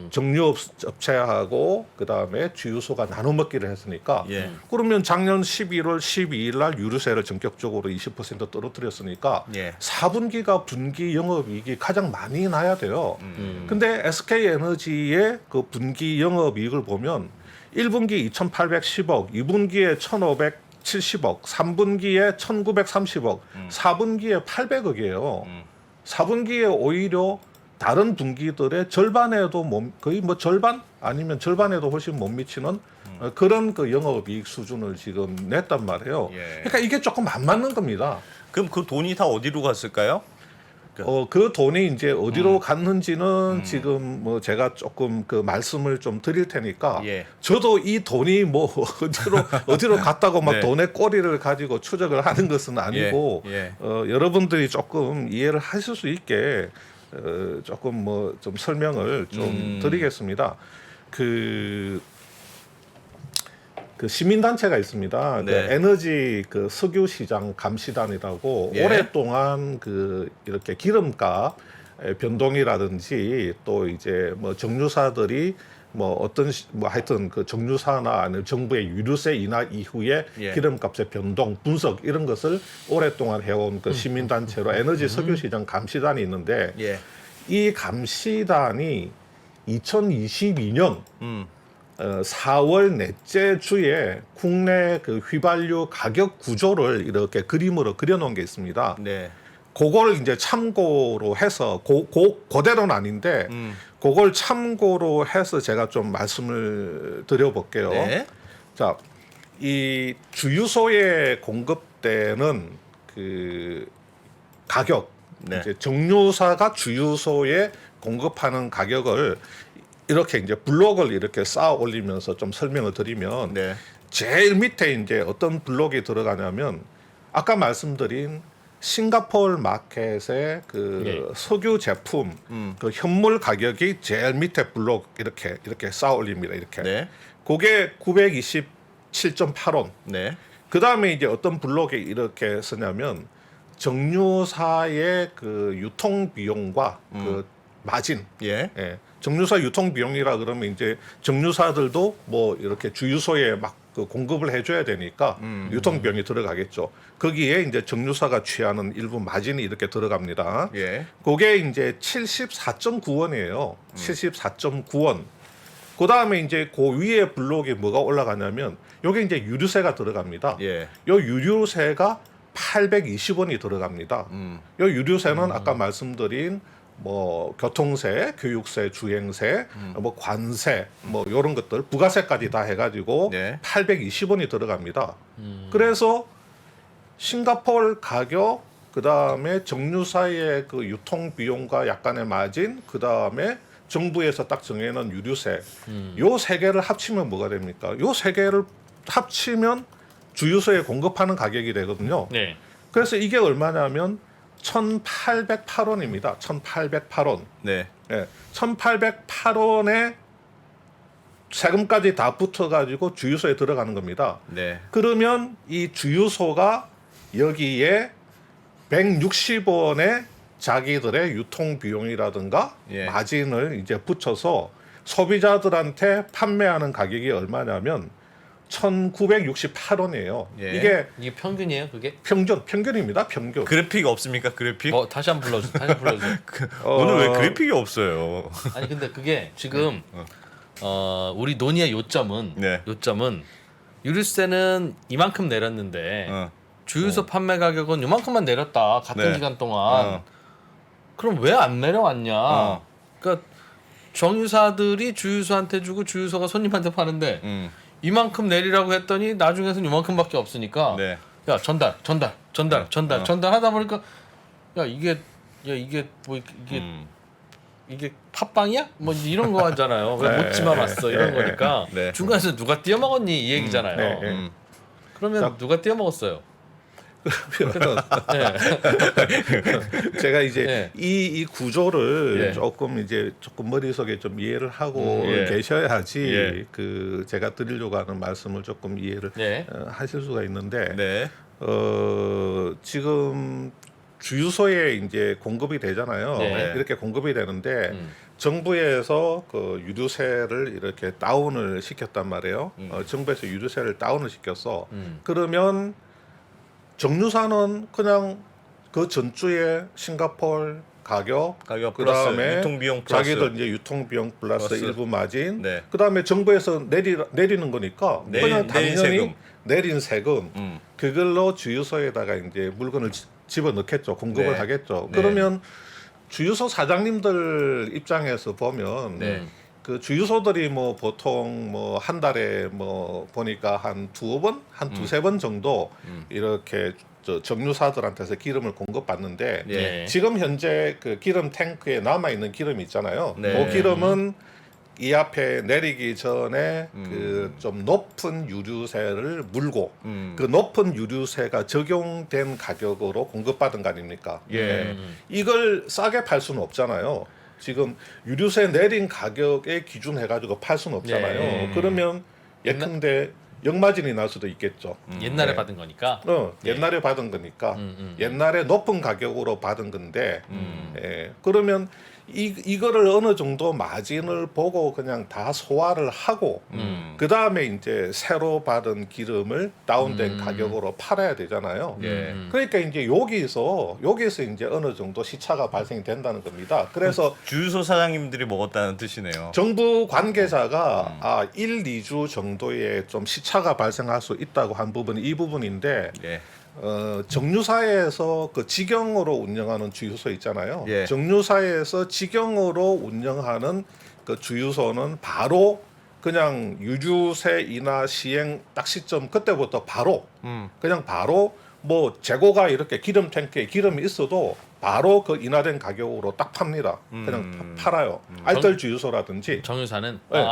정유업체하고 그다음에 주유소가 나눠 먹기를 했으니까 예. 그러면 작년 11월 12일 날 유류세를 전격적으로 20% 떨어뜨렸으니까 예. 4분기가 분기 영업이익이 가장 많이 나야 돼요. 근데 SK에너지의 그 분기 영업이익을 보면 1분기 2,810억, 2분기에 1,570억, 3분기에 1,930억, 4분기에 800억이에요. 4분기에 오히려 다른 분기들의 절반에도 거의 뭐 절반 아니면 절반에도 훨씬 못 미치는 그런 그 영업이익 수준을 지금 냈단 말이에요. 예. 그러니까 이게 조금 안 맞는 겁니다. 그럼 그 돈이 다 어디로 갔을까요? 그 돈이 이제 어디로 갔는지는 지금 뭐 제가 조금 그 말씀을 좀 드릴 테니까 예. 저도 이 돈이 뭐 어디로 갔다고 막 네. 돈의 꼬리를 가지고 추적을 하는 것은 아니고 예. 여러분들이 조금 이해를 하실 수 있게 조금 뭐 좀 설명을 좀 드리겠습니다. 그 시민단체가 있습니다. 네. 그 에너지 그 석유 시장 감시단이라고 예. 오랫동안 그 이렇게 기름값 변동이라든지 또 이제 뭐 정유사들이 뭐 어떤 뭐 하여튼 그 정유사나 아니면 정부의 유류세 인하 이후에 예. 기름값의 변동 분석 이런 것을 오랫동안 해온 그 시민단체로 에너지 석유 시장 감시단이 있는데 예. 이 감시단이 2022년 4월 넷째 주에 국내 그 휘발유 가격 구조를 이렇게 그림으로 그려놓은 게 있습니다. 네. 그걸 이제 참고로 해서 그대로는 아닌데 그걸 참고로 해서 제가 좀 말씀을 드려볼게요. 네. 자, 이 주유소에 공급되는 그 가격, 네. 이제 정유사가 주유소에 공급하는 가격을 이렇게 이제 블록을 이렇게 쌓아 올리면서 좀 설명을 드리면 네. 제일 밑에 이제 어떤 블록이 들어가냐면 아까 말씀드린 싱가포르 마켓의 그 석유 제품 그 현물 가격이 제일 밑에 블록 이렇게 쌓아 올립니다. 이렇게. 네. 그게 927.8원. 네. 그다음에 이제 어떤 블록에 이렇게 쓰냐면 정유사의 그 유통 비용과 그 마진. 예. 예. 정유사 유통 비용이라 그러면 이제 정유사들도 뭐 이렇게 주유소에 막 그 공급을 해줘야 되니까 유통 비용이 들어가겠죠. 거기에 이제 정유사가 취하는 일부 마진이 이렇게 들어갑니다. 예. 그게 이제 74.9원이에요. 74.9원. 그 다음에 이제 그 위에 블록에 뭐가 올라가냐면 요게 이제 유류세가 들어갑니다. 예. 요 유류세가 820원이 들어갑니다. 요 유류세는 아까 말씀드린 뭐 교통세, 교육세, 주행세, 뭐 관세, 뭐 이런 것들 부가세까지 다 해가지고 네. 820원이 들어갑니다. 그래서 싱가포르 가격, 그 다음에 정유사의 그 유통 비용과 약간의 마진, 그 다음에 정부에서 딱 정해놓은 유류세, 요 세 개를 합치면 뭐가 됩니까? 요 세 개를 합치면 주유소에 공급하는 가격이 되거든요. 네. 그래서 이게 얼마냐면 1,808원입니다. 1,808원. 네. 예, 1,808원에 세금까지 다 붙어가지고 주유소에 들어가는 겁니다. 네. 그러면 이 주유소가 여기에 160원의 자기들의 유통 비용이라든가 예. 마진을 이제 붙여서 소비자들한테 판매하는 가격이 얼마냐면 1,968원이에요. 예. 이게 이게 평균이에요, 그게? 평균입니다. 평균. 그래픽 없습니까? 그래픽? 다시 한번 불러주세요. 다시 한번 불러주세요. 오늘 왜 그래픽이 없어요? 아니 근데 그게 지금 우리 논의의 요점은 네. 유류세는 이만큼 내렸는데 어. 주유소 판매 가격은 이만큼만 내렸다 같은 네. 기간 동안. 어. 그럼 왜 안 내려왔냐? 어. 그러니까 정유사들이 주유소한테 주고 주유소가 손님한테 파는데 이만큼 내리라고 했더니 나중에는 이만큼밖에 없으니까 네. 야 전달 하다 보니까 이게 뭐 이게 팥빵이야? 뭐 이런 거 하잖아요. 왜 못지만 왔어 이런 거니까 네. 중간에서 누가 띄어먹었니 이 얘기잖아요. 네, 네. 그러면 누가 띄어먹었어요? 네. 제가 이제 예. 이 구조를 예. 조금 머릿속에 좀 이해를 하고 예. 계셔야지 예. 그 제가 드리려고 하는 말씀을 조금 이해를 예. 하실 수가 있는데 네. 지금 주유소에 이제 공급이 되잖아요. 네. 이렇게 공급이 되는데 정부에서 그 유류세를 이렇게 다운을 시켰단 말이에요. 정부에서 유류세를 다운을 시켰어. 그러면 정유사는 그냥 그 전주에 싱가포르 가격 플러스 그다음에 유통비용 플러스 자기들 이제 유통비용 플러스 플러스. 일부 마진 네. 그다음에 정부에서 내리는 거니까 그냥 내린 당연히 세금. 내린 세금 그걸로 주유소에다가 이제 물건을 집어넣겠죠. 공급을 네. 하겠죠. 네. 그러면 주유소 사장님들 입장에서 보면 네. 그 주유소들이 뭐 보통 뭐 한 달에 뭐 보니까 한 두세 번 정도 이렇게 정유사들한테서 기름을 공급받는데 예. 지금 현재 그 기름 탱크에 남아 있는 기름이 있잖아요. 네. 그 기름은 이 앞에 내리기 전에 그 좀 높은 유류세를 물고 그 높은 유류세가 적용된 가격으로 공급받은 거 아닙니까? 예. 이걸 싸게 팔 수는 없잖아요. 지금 유류세 내린 가격에 기준해가지고 팔 수는 없잖아요. 네. 그러면 예컨대 역마진이 날 수도 있겠죠. 옛날에 네. 받은 거니까. 옛날에 받은 거니까 옛날에 높은 가격으로 받은 건데 그러면 이거를 어느 정도 마진을 보고 그냥 다 소화를 하고 그 다음에 이제 새로 받은 기름을 다운된 가격으로 팔아야 되잖아요. 예. 그러니까 이제 여기서 이제 어느 정도 시차가 발생이 된다는 겁니다. 그래서 주유소 사장님들이 먹었다는 뜻이네요. 정부 관계자가 1, 2주 정도의 좀 시차가 발생할 수 있다고 한 부분이 이 부분인데 예. 정유사에서 그 직영으로 운영하는 주유소 있잖아요. 예. 정유사에서 직영으로 운영하는 그 주유소는 바로 그냥 유류세 인하 시행 딱 시점 그때부터 바로 그냥 바로 뭐 재고가 이렇게 기름 탱크에 기름이 있어도 바로 그 인하된 가격으로 딱 팝니다. 그냥 팔아요. 알뜰 주유소라든지 정유사는 네.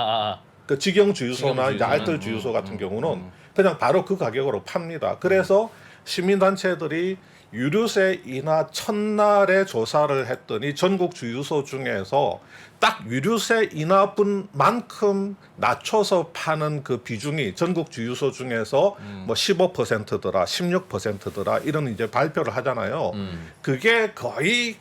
그 직영 주유소나 직영 이제 알뜰 주유소는, 주유소 같은 경우는 그냥 바로 그 가격으로 팝니다. 그래서 시민단체들이 유류세 인하 첫날에 조사를 했더니 전국 주유소 중에서 딱 유류세 인하분만큼 낮춰서 파는 그 비중이 전국 주유소 중에서 뭐 15%더라, 16%더라 이런 이제 발표를 하잖아요. 그게 거의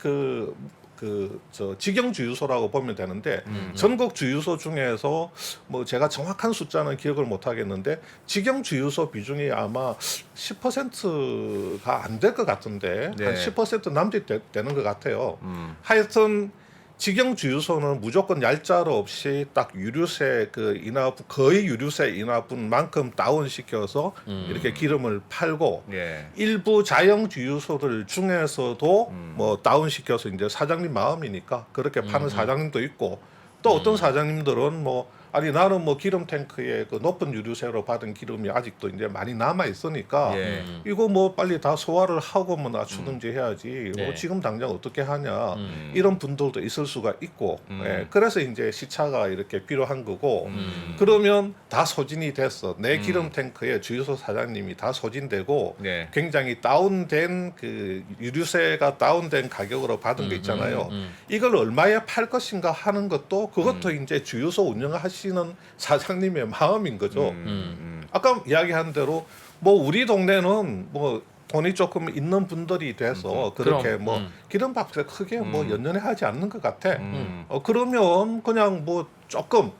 저 직영 주유소라고 보면 되는데 전국 주유소 중에서 뭐 제가 정확한 숫자는 기억을 못 하겠는데 직영 주유소 비중이 아마 10%가 안 될 것 같은데 네. 한 10% 남짓 되는 것 같아요. 하여튼 직영 주유소는 무조건 얄짤 없이 딱 유류세 그 인하분 거의 유류세 인하분만큼 다운시켜서 이렇게 기름을 팔고 예. 일부 자영 주유소들 중에서도 뭐 다운시켜서 이제 사장님 마음이니까 그렇게 파는 사장님도 있고 또 어떤 사장님들은 뭐 아니 나는 뭐 기름 탱크에 그 높은 유류세로 받은 기름이 아직도 이제 많이 남아 있으니까 예. 이거 뭐 빨리 다 소화를 하고 뭐 낮추든지 해야지 네. 뭐 지금 당장 어떻게 하냐 이런 분들도 있을 수가 있고 예, 그래서 이제 시차가 이렇게 필요한 거고 그러면 다 소진이 됐어 내 기름 탱크에 주유소 사장님이 다 소진되고 네. 굉장히 다운된 그 유류세가 다운된 가격으로 받은 거 있잖아요. 이걸 얼마에 팔 것인가 하는 것도 그것도 이제 주유소 운영하시는 사장님의 마음인 거죠. 아까 이야기한 대로 뭐 우리 동네는 뭐 돈이 조금 있는 분들이 돼서 그렇게 그럼, 뭐 기름값에 크게 뭐 연연해 하지 않는 것 같아. 그러면 그냥 뭐 조금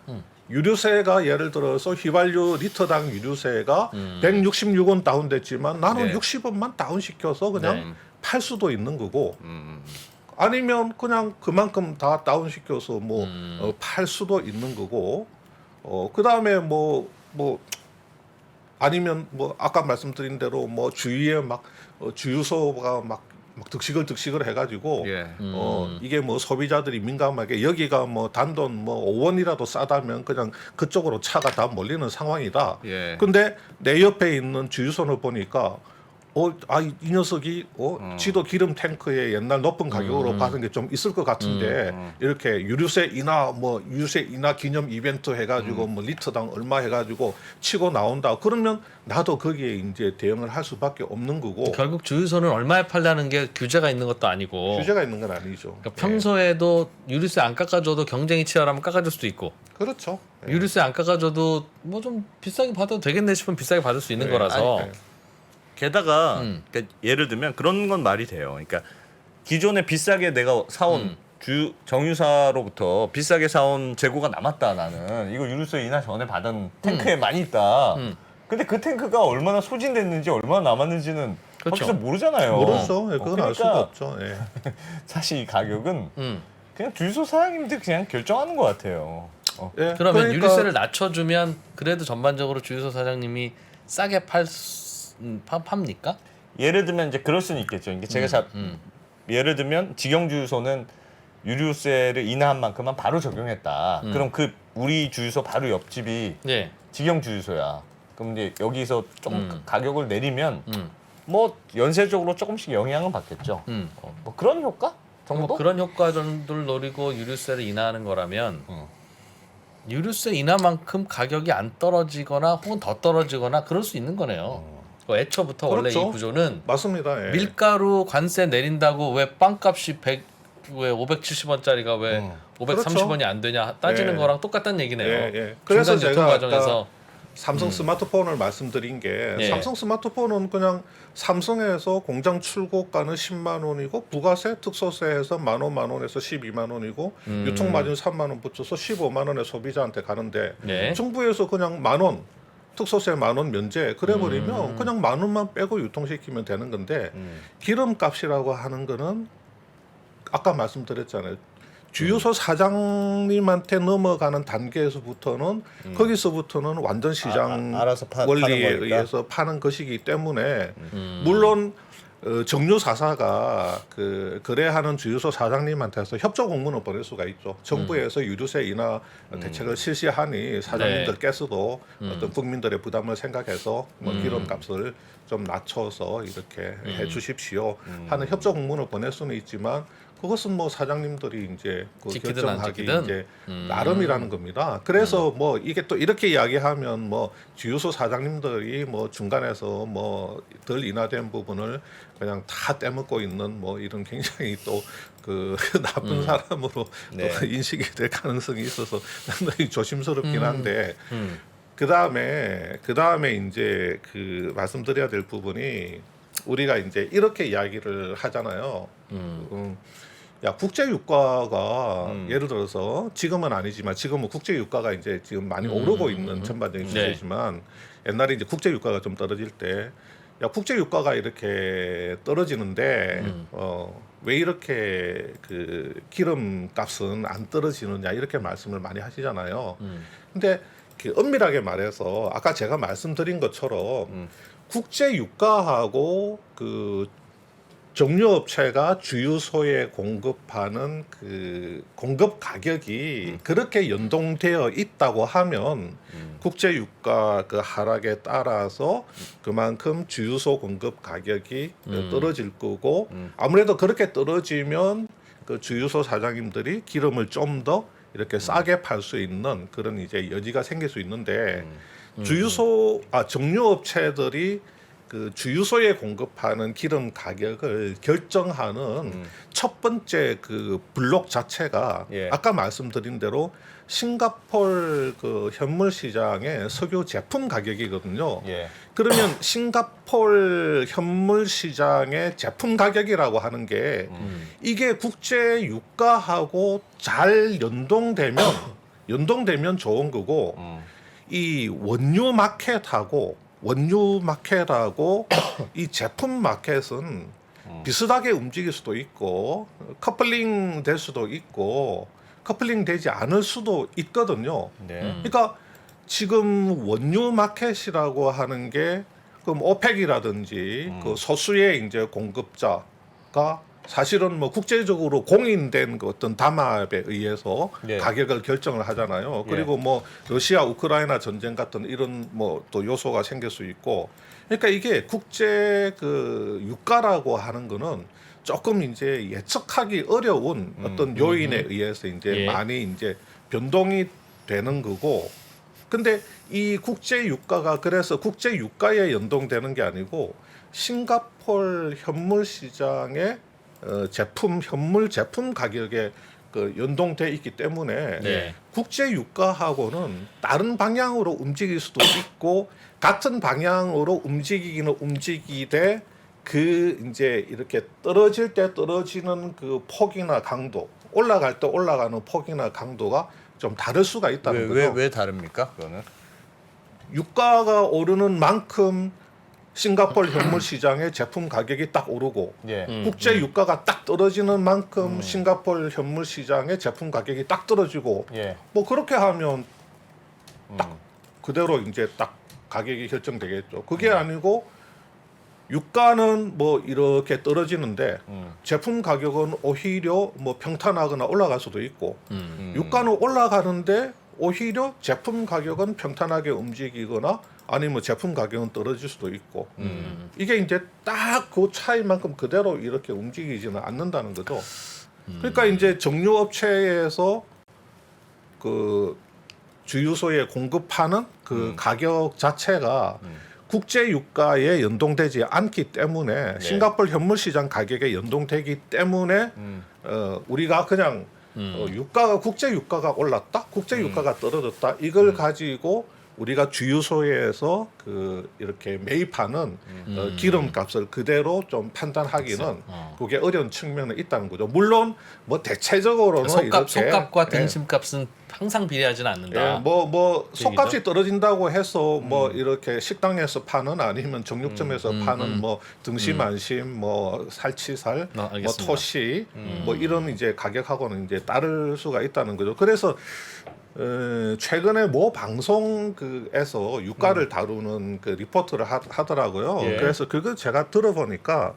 유류세가 예를 들어서 휘발유 리터당 유류세가 166원 다운됐지만 나는 네. 60원만 다운시켜서 그냥 네. 팔 수도 있는 거고 아니면 그냥 그만큼 다 다운시켜서 뭐 팔 수도 있는 거고 그 다음에 뭐 아니면 뭐 아까 말씀드린 대로 뭐 주위에 막 주유소가 막 막 득식을 해가지고 예. 이게 뭐 소비자들이 민감하게 여기가 뭐 단돈 뭐 5원이라도 싸다면 그냥 그쪽으로 차가 다 몰리는 상황이다. 예. 근데 내 옆에 있는 주유소를 보니까 이 녀석이 지도 기름 탱크에 옛날 높은 가격으로 받은 게 좀 있을 것 같은데 이렇게 유류세 인하 기념 이벤트 해가지고 뭐 리터당 얼마 해가지고 치고 나온다. 그러면 나도 거기에 이제 대응을 할 수밖에 없는 거고. 결국 주유소는 얼마에 팔라는 게 규제가 있는 것도 아니고 규제가 있는 건 아니죠. 그러니까 평소에도 유류세 안 깎아줘도 경쟁이 치열하면 깎아줄 수도 있고 그렇죠. 예. 유류세 안 깎아줘도 뭐 좀 비싸게 받아도 되겠네 싶으면 비싸게 받을 수 있는 거라서 아니, 게다가 그러니까 예를 들면 그런 건 말이 돼요. 그러니까 기존에 비싸게 내가 사온 정유사로부터 비싸게 사온 재고가 남았다. 나는 이거 유류세 인하 전에 받은 탱크에 많이 있다. 근데 그 탱크가 얼마나 소진됐는지 얼마나 남았는지는 그렇죠. 확실히 모르잖아요. 모르죠. 예, 그건 알 수가 그러니까 없죠. 예. 사실 이 가격은 그냥 주유소 사장님들 그냥 결정하는 것 같아요. 예, 그러면 그러니까 유류세를 낮춰주면 그래도 전반적으로 주유소 사장님이 싸게 팝니까? 예를 들면 이제 그럴 수는 있겠죠. 이게 제가 예를 들면 직영 주유소는 유류세를 인하한 만큼만 바로 적용했다. 그럼 그 우리 주유소 바로 옆집이 네. 직영 주유소야. 그럼 이제 여기서 좀 가격을 내리면 뭐 연쇄적으로 조금씩 영향은 받겠죠. 뭐 그런 효과 정도? 뭐 그런 효과 정도를 노리고 유류세를 인하하는 거라면 유류세 인하만큼 가격이 안 떨어지거나 혹은 더 떨어지거나 그럴 수 있는 거네요. 애초부터 원래 그렇죠. 이 구조는 맞습니다. 예. 밀가루 관세 내린다고 왜 빵값이 왜 570원짜리가 왜 530원이 안 되냐 따지는 예. 거랑 똑같다는 얘기네요. 예, 예. 그래서 중간 제가 유통 과정에서 삼성 스마트폰을 말씀드린 게 예. 삼성 스마트폰은 그냥 삼성에서 공장 출고가는 10만 원이고 부가세 특소세에서 만 원에서 12만 원이고 유통마진 3만 원 붙여서 15만 원에 소비자한테 가는데 네. 정부에서 그냥 만 원 특소세 만 원 면제 그래버리면 그냥 만 원만 빼고 유통시키면 되는 건데 기름값이라고 하는 거는 아까 말씀드렸잖아요. 주유소 사장님한테 넘어가는 단계에서부터는 거기서부터는 완전 시장 알아서 원리에 파는 거니까? 의해서 파는 것이기 때문에 물론 정유사사가 그 거래하는 주유소 사장님한테서 협조 공문을 보낼 수가 있죠. 정부에서 유류세 인하 대책을 실시하니 사장님들께서도 어떤 국민들의 부담을 생각해서 뭐 기름값을 좀 낮춰서 이렇게 해주십시오 하는 협조 공문을 보낼 수는 있지만 그것은 뭐 사장님들이 이제 그 지키든 안 결정하기 지키든? 이제 나름이라는 겁니다. 그래서 뭐 이게 또 이렇게 이야기하면 뭐 주유소 사장님들이 뭐 중간에서 뭐 덜 인하된 부분을 그냥 다 떼먹고 있는 뭐 이런 굉장히 또 그 나쁜 사람으로 네. 또 인식이 될 가능성이 있어서 상당히 조심스럽긴 한데 그 다음에 이제 그 말씀드려야 될 부분이 우리가 이제 이렇게 이야기를 하잖아요. 야 국제 유가가 예를 들어서 지금은 아니지만 지금은 국제 유가가 이제 지금 많이 오르고 있는 전반적인 시대지만 옛날에 이제 국제 유가가 좀 떨어질 때 야 국제 유가가 이렇게 떨어지는데 왜 이렇게 그 기름 값은 안 떨어지느냐 이렇게 말씀을 많이 하시잖아요. 근데 그 엄밀하게 말해서 아까 제가 말씀드린 것처럼 국제 유가하고 그 정유업체가 주유소에 공급하는 그 공급 가격이 그렇게 연동되어 있다고 하면 국제 유가 그 하락에 따라서 그만큼 주유소 공급 가격이 떨어질 거고 아무래도 그렇게 떨어지면 그 주유소 사장님들이 기름을 좀 더 이렇게 싸게 팔 수 있는 그런 이제 여지가 생길 수 있는데 정유업체들이 그 주유소에 공급하는 기름 가격을 결정하는 첫 번째 그 블록 자체가 예. 아까 말씀드린 대로 싱가포르 그 현물 시장의 석유 제품 가격이거든요. 예. 그러면 싱가포르 현물 시장의 제품 가격이라고 하는 게 이게 국제 유가하고 잘 연동되면 좋은 거고 이 원유 마켓하고 이 제품 마켓은 비슷하게 움직일 수도 있고 커플링 될 수도 있고 커플링 되지 않을 수도 있거든요. 네. 그러니까 지금 원유 마켓이라고 하는 게 그럼 오펙이라든지 그 소수의 이제 공급자 유가가 사실은 뭐 국제적으로 공인된 그 어떤 담합에 의해서 예. 가격을 결정을 하잖아요. 예. 그리고 뭐 러시아 우크라이나 전쟁 같은 이런 뭐 또 요소가 생길 수 있고, 그러니까 이게 국제 그 유가라고 하는 거는 조금 이제 예측하기 어려운 어떤 요인에 의해서 이제 예. 많이 이제 변동이 되는 거고, 근데 이 국제 유가가 그래서 국제 유가에 연동되는 게 아니고 싱가포르 현물 시장의 현물 제품 가격에 그 연동돼 있기 때문에 네. 국제 유가하고는 다른 방향으로 움직일 수도 있고 같은 방향으로 움직이기는 움직이되 그 이제 이렇게 떨어질 때 떨어지는 그 폭이나 강도, 올라갈 때 올라가는 폭이나 강도가 좀 다를 수가 있다는 거죠. 왜 다릅니까? 그거는 유가가 오르는 만큼 싱가포르 현물 시장의 제품 가격이 딱 오르고 예. 국제 유가가 딱 떨어지는 만큼 싱가포르 현물 시장의 제품 가격이 딱 떨어지고 예. 뭐 그렇게 하면 딱 그대로 이제 딱 가격이 결정되겠죠. 그게 아니고 유가는 뭐 이렇게 떨어지는데 제품 가격은 오히려 뭐 평탄하거나 올라갈 수도 있고 유가는 올라가는데 오히려 제품 가격은 평탄하게 움직이거나 아니면 제품 가격은 떨어질 수도 있고 이게 이제 딱 그 차이만큼 그대로 이렇게 움직이지는 않는다는 거죠. 그러니까 이제 정유업체에서 그 주유소에 공급하는 그 가격 자체가 국제 유가에 연동되지 않기 때문에 싱가포르 현물 시장 가격에 연동되기 때문에 우리가 그냥 유가가 국제 유가가 올랐다, 국제 유가가 떨어졌다 이걸 가지고 우리가 주유소에서 그 이렇게 매입하는 기름값을 그대로 좀 판단하기는 그게 어려운 측면이 있다는 거죠. 물론 뭐 대체적으로는 속값과 등심값은 항상 비례하지는 않는다. 뭐 속값이 떨어진다고 해서 뭐 이렇게 식당에서 파는 아니면 정육점에서 파는 뭐 등심 안심 뭐 살치살 뭐 알겠습니다. 토시 뭐 이런 이제 가격하고는 이제 다를 수가 있다는 거죠. 그래서 최근에 모 방송에서 유가를 다루는 그 리포트를 하더라고요. 예. 그래서 그거 제가 들어보니까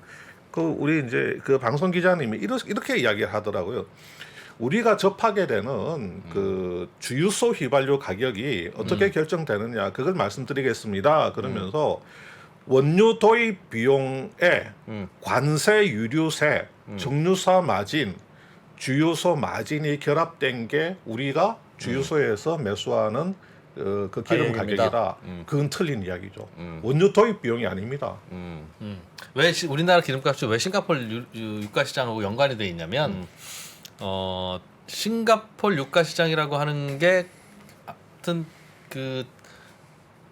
그 우리 이제 그 방송 기자님이 이렇게 이야기를 하더라고요. 우리가 접하게 되는 그 주유소 휘발유 가격이 어떻게 결정되느냐 그걸 말씀드리겠습니다. 그러면서 원유 도입 비용에 관세, 유류세, 정유사 마진, 주유소 마진이 결합된 게 우리가 주유소에서 매수하는 그 기름 가격입니다. 가격이다. 그건 틀린 이야기죠. 원유 도입 비용이 아닙니다. 왜 우리나라 기름값이 왜 싱가포르 유가 시장하고 연관이 돼 있냐면 싱가포르 유가 시장이라고 하는 게 하여튼 그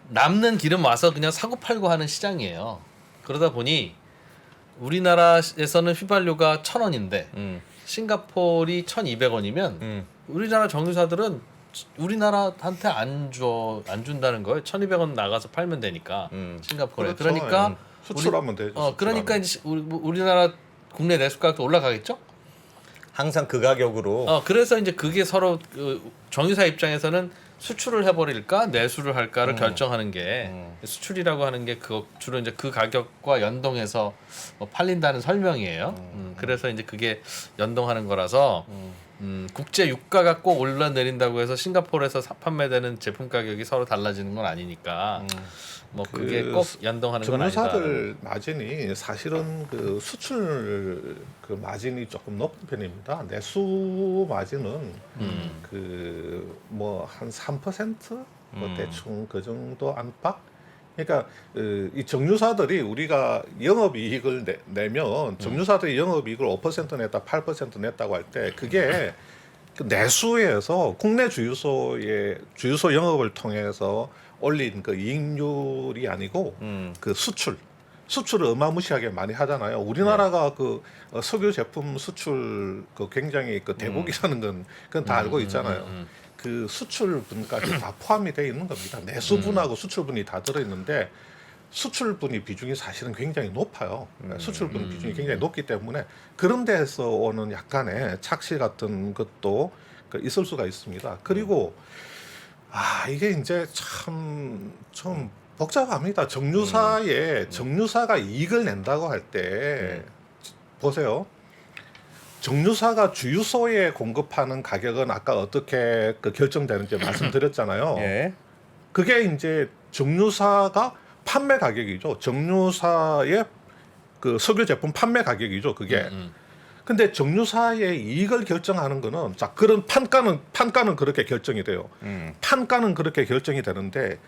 남는 기름 와서 그냥 사고 팔고 하는 시장이에요. 그러다 보니 우리나라에서는 휘발유가 1,000원인데 싱가포르이 1,200원이면 우리나라 정유사들은 우리나라한테 안 준다는 거예요. 1,200원 나가서 팔면 되니까 싱가포르에. 그렇죠. 그러니까 수출하면 되죠. 그러니까 이제 우리나라 국내 내수 가격도 올라가겠죠. 항상 그 가격으로 그래서 이제 그게 서로 정유사 입장에서는 수출을 해버릴까 내수를 할까를 결정하는 게 수출이라고 하는 게 주로 이제 그 가격과 연동해서 팔린다는 설명이에요. 그래서 이제 그게 연동하는 거라서 국제 유가가 꼭 올라내린다고 해서 싱가포르에서 판매되는 제품 가격이 서로 달라지는 건 아니니까 뭐 그게 꼭 연동하는 건 아니다. 정유사들 마진이 사실은 그 수출 그 마진이 조금 높은 편입니다. 내수 마진은 그 뭐 한 3% 뭐 대충 그 정도 안팎. 그러니까 이 정유사들이 우리가 영업이익을 내면 정유사들이 영업이익을 5% 냈다, 8% 냈다고 할 때 그게 그 내수에서 국내 주유소의 주유소 영업을 통해서 올린 그 이익률이 아니고 그 수출을 어마무시하게 많이 하잖아요. 우리나라가 그 석유 제품 수출 그 굉장히 그 대국이라는 건 그건 다 알고 있잖아요. 그 수출분까지 다 포함이 되어 있는 겁니다. 내수분하고 수출분이 다 들어 있는데 수출분이 비중이 사실은 굉장히 높아요. 수출분 비중이 굉장히 높기 때문에 그런 데서 오는 약간의 착시 같은 것도 있을 수가 있습니다. 그리고 이게 이제 참 좀 복잡합니다. 정유사가 이익을 낸다고 할 때 보세요. 정유사가 주유소에 공급하는 가격은 아까 어떻게 그 결정되는지 말씀드렸잖아요. 예. 그게 이제 정유사가 판매 가격이죠. 정유사의 그 석유 제품 판매 가격이죠. 그게. 근데 정유사의 이익을 결정하는 거는 자 그런 판가는 그렇게 결정이 돼요. 판가는 그렇게 결정이 되는데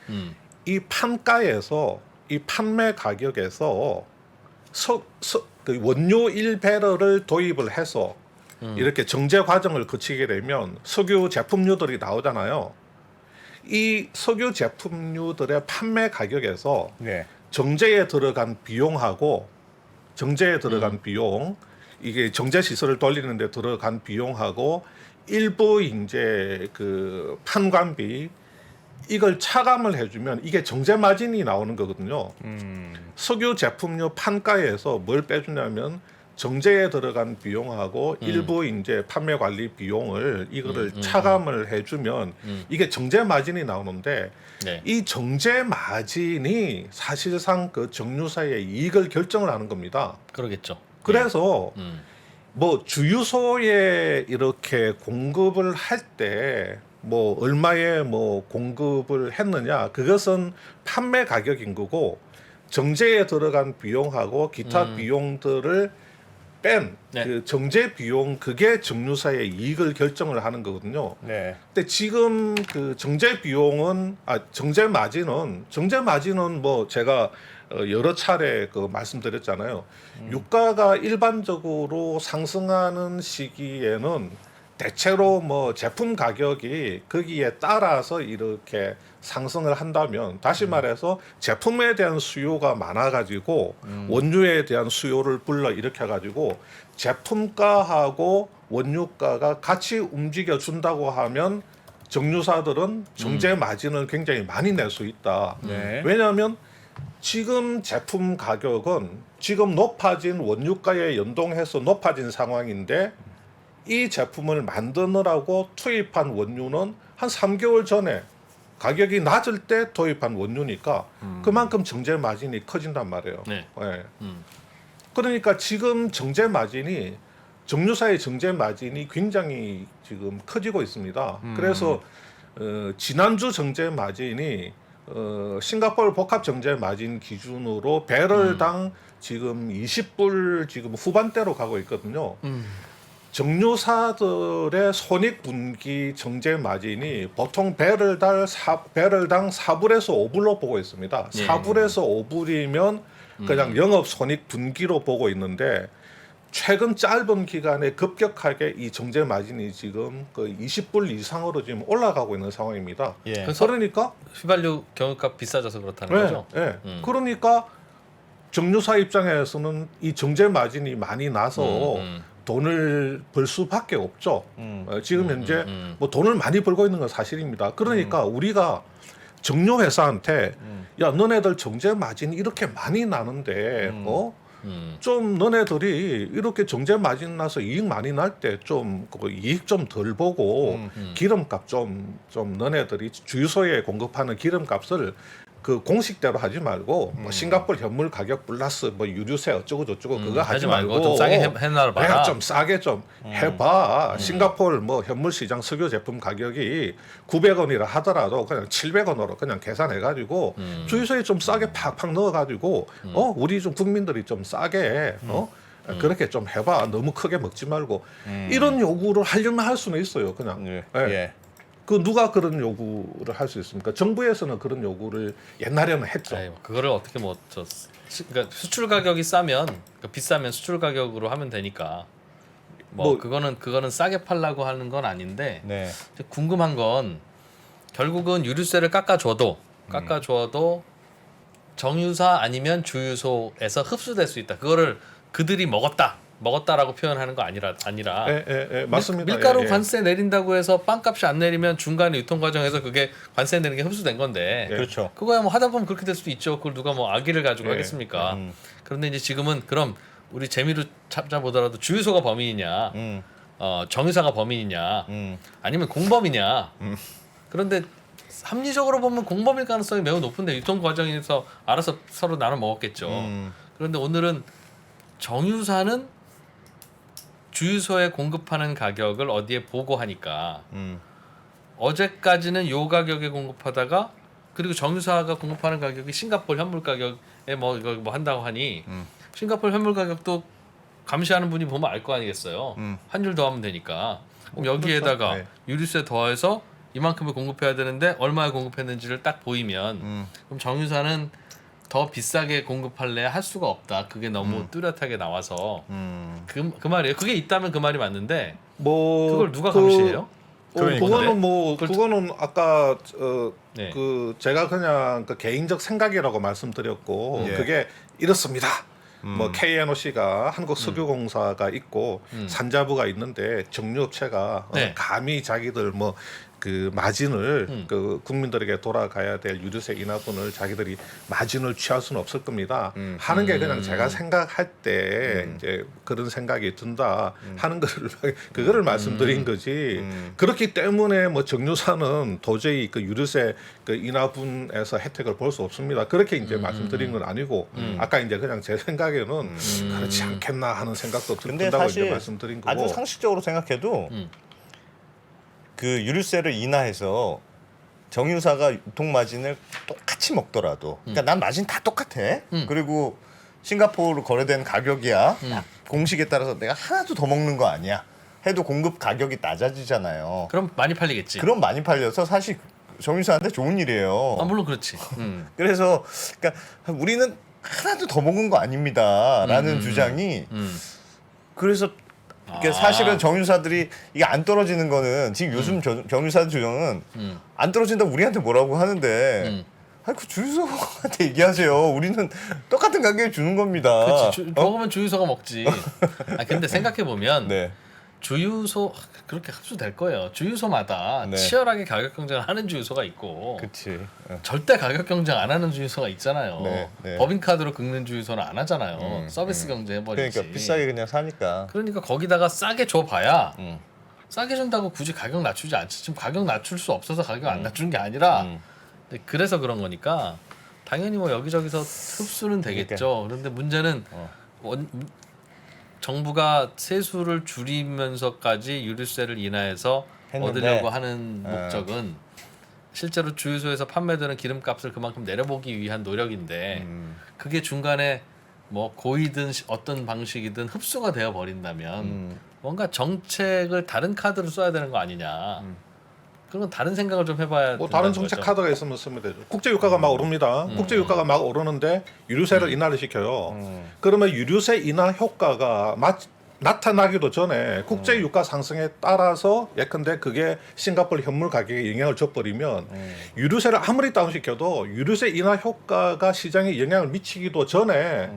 이 판가에서 이 판매 가격에서 그 원료 1배럴을 도입을 해서 이렇게 정제 과정을 거치게 되면 석유 제품류들이 나오잖아요. 이 석유 제품류들의 판매 가격에서 네. 정제에 들어간 비용하고 정제에 들어간 비용 이게 정제 시설을 돌리는 데 들어간 비용하고 일부 이제 그 판관비 이걸 차감을 해주면 이게 정제 마진이 나오는 거거든요. 석유 제품류 판가에서 뭘 빼주냐면 정제에 들어간 비용하고 일부 이제 판매 관리 비용을 이거를 차감을 해주면 이게 정제 마진이 나오는데 네. 이 정제 마진이 사실상 그 정유사의 이익을 결정을 하는 겁니다. 그러겠죠. 그래서 뭐 주유소에 이렇게 공급을 할 때 뭐 얼마에 뭐 공급을 했느냐 그것은 판매 가격인 거고 정제에 들어간 비용하고 기타 비용들을 뺀 네. 그 정제 비용 그게 정유사의 이익을 결정을 하는 거거든요. 네. 근데 지금 그 정제 비용은 정제 마진은 뭐 제가 여러 차례 그 말씀드렸잖아요. 유가가 일반적으로 상승하는 시기에는 대체로 뭐 제품 가격이 거기에 따라서 이렇게 상승을 한다면 다시 말해서 제품에 대한 수요가 많아가지고 원유에 대한 수요를 불러 일으켜가지고 제품가하고 원유가가 같이 움직여 준다고 하면 정유사들은 정제 마진을 굉장히 많이 낼 수 있다. 네. 왜냐하면 지금 제품 가격은 지금 높아진 원유가에 연동해서 높아진 상황인데 이 제품을 만드느라고 투입한 원유는 한 3개월 전에 가격이 낮을 때 도입한 원유니까 그만큼 정제 마진이 커진단 말이에요. 네. 예. 그러니까 지금 정제 마진이 정유사의 정제 마진이 굉장히 지금 커지고 있습니다. 그래서 지난주 정제 마진이 싱가포르 복합 정제 마진 기준으로 배럴당 지금 20불 지금 후반대로 가고 있거든요. 정유사들의 손익분기 정제 마진이 보통 배럴당 4불에서 5불로 보고 있습니다. 예. 4불에서 5불이면 그냥 영업 손익분기로 보고 있는데 최근 짧은 기간에 급격하게 이 정제 마진이 지금 그 20불 이상으로 지금 올라가고 있는 상황입니다. 예. 그래서 그러니까 휘발유 경유값 비싸져서 그렇다는 거죠. 예. 그러니까 정유사 입장에서는 이 정제 마진이 많이 나서 돈을 벌 수밖에 없죠. 지금 현재 뭐 돈을 많이 벌고 있는 건 사실입니다. 그러니까 우리가 정유 회사한테 야 너네들 정제 마진이 이렇게 많이 나는데 좀 너네들이 이렇게 정제 마진 나서 이익 많이 날 때 좀 그 이익 좀 덜 보고 기름값 좀 너네들이 주유소에 공급하는 기름값을 그 공식대로 하지 말고 뭐 싱가포르 현물 가격 플러스 뭐 유류세 어쩌고 저쩌고 그거 하지 말고 좀 싸게 해놔 봐라. 그냥 좀 싸게 좀 해봐. 싱가포르 뭐 현물 시장 석유 제품 가격이 900원이라 하더라도 그냥 700원으로 그냥 계산해가지고 주유소에 좀 싸게 팍팍 넣어가지고 우리 좀 국민들이 좀 싸게 그렇게 좀 해봐. 너무 크게 먹지 말고 이런 요구를 하려면 할 수는 있어요. 그냥. 예. 예. 예. 그 누가 그런 요구를 할 수 있습니까? 정부에서는 그런 요구를 옛날에는 했죠. 아이, 그거를 어떻게 그러니까 수출 가격이 싸면 그러니까 비싸면 수출 가격으로 하면 되니까 뭐 그거는 싸게 팔라고 하는 건 아닌데 네. 궁금한 건 결국은 유류세를 깎아줘도 정유사 아니면 주유소에서 흡수될 수 있다. 그거를 그들이 먹었다라고 표현하는 거 아니라 맞습니다. 밀가루 예. 관세 내린다고 해서 빵값이 안 내리면 중간에 유통 과정에서 그게 관세 내는 게 흡수된 건데 그렇죠. 그거야 뭐 하다 보면 그렇게 될 수도 있죠. 그걸 누가 뭐 악의를 가지고 예. 하겠습니까? 그런데 이제 지금은 그럼 우리 재미로 찾아보더라도 주유소가 범인이냐, 정유사가 범인이냐, 아니면 공범이냐. 그런데 합리적으로 보면 공범일 가능성이 매우 높은데 유통 과정에서 알아서 서로 나눠 먹었겠죠. 그런데 오늘은 정유사는 주유소에 공급하는 가격을 어디에 보고하니까 음. 어제까지는 요 가격에 공급하다가 그리고 정유사가 공급하는 가격이 싱가포르 현물 가격에 뭐 이거 뭐 한다고 하니 싱가포르 현물 가격도 감시하는 분이 보면 알 거 아니겠어요. 환율 더하면 되니까. 그럼 여기에다가 그렇죠. 네. 유류세 더해서 이만큼을 공급해야 되는데 얼마에 공급했는지를 딱 보이면 그럼 정유사는 더 비싸게 공급할래 할 수가 없다. 그게 너무 뚜렷하게 나와서 그 말이에요. 그게 있다면 그 말이 맞는데 뭐 그걸 누가 감시해요? 그러니까. 그거는 뭐 그걸- 그거는 아까 네. 그 제가 그냥 그 개인적 생각이라고 말씀드렸고 예. 그게 이렇습니다. 뭐 KNOC가 한국석유공사가 있고 산자부가 있는데 정유업체가 네. 감히 자기들 뭐 그 마진을 그 국민들에게 돌아가야 될 유류세 인하분을 자기들이 마진을 취할 수는 없을 겁니다. 하는 게 그냥 제가 생각할 때 이제 그런 생각이 든다 하는 거를 그거를 말씀드린 거지. 그렇기 때문에 뭐 정유사는 도저히 그 유류세 그 인하분에서 혜택을 볼 수 없습니다. 그렇게 이제 말씀드린 건 아니고 아까 이제 그냥 제 생각에는 그렇지 않겠나 하는 생각도 근데 든다고 사실 이제 말씀드린 거고. 아주 상식적으로 생각해도 그 유류세를 인하해서 정유사가 유통 마진을 똑같이 먹더라도 그러니까 난 마진 다 똑같아. 그리고 싱가포르로 거래된 가격이야. 공식에 따라서 내가 하나도 더 먹는 거 아니야. 해도 공급 가격이 낮아지잖아요. 그럼 많이 팔리겠지. 그럼 많이 팔려서 사실 정유사한테 좋은 일이에요. 아 물론 그렇지. 그래서 그러니까 우리는 하나도 더 먹은 거 아닙니다라는 주장이 그래서 그러니까 사실은 정유사들이 이게 안 떨어지는 거는 지금 요즘 정유사 주장은 안 떨어진다 우리한테 뭐라고 하는데 아니 그 주유소한테 얘기하세요. 우리는 똑같은 가격에 주는 겁니다. 그렇지. 먹으면 주유소가 먹지. 아 근데 생각해 보면 네. 주유소 그렇게 흡수될 거예요. 주유소마다 네. 치열하게 가격 경쟁을 하는 주유소가 있고 그치. 절대 가격 경쟁 안 하는 주유소가 있잖아요. 네, 네. 법인카드로 긁는 주유소는 안 하잖아요. 서비스 경쟁 해버리지. 그러니까 비싸게 그냥 사니까. 그러니까 거기다가 싸게 줘봐야 음. 싸게 준다고 굳이 가격 낮추지 않지. 지금 가격 낮출 수 없어서 가격 안 낮춘 게 아니라 근데 그래서 그런 거니까 당연히 뭐 여기저기서 흡수는 되겠죠. 그런데 문제는 정부가 세수를 줄이면서까지 유류세를 인하해서 했는데, 얻으려고 하는 목적은 실제로 주유소에서 판매되는 기름값을 그만큼 내려보기 위한 노력인데 그게 중간에 뭐 고이든 어떤 방식이든 흡수가 되어 버린다면 뭔가 정책을 다른 카드로 써야 되는 거 아니냐. 그건 다른 생각을 좀 해봐야 뭐 다른 된다는 정책 거죠. 카드가 있으면 쓰면 되죠. 국제 유가가 막 오릅니다. 국제 유가가 막 오르는데 유류세를 인하를 시켜요. 그러면 유류세 인하 효과가 나타나기도 전에 국제 유가 상승에 따라서 예컨대 그게 싱가포르 현물 가격에 영향을 줘버리면 유류세를 아무리 다운시켜도 유류세 인하 효과가 시장에 영향을 미치기도 전에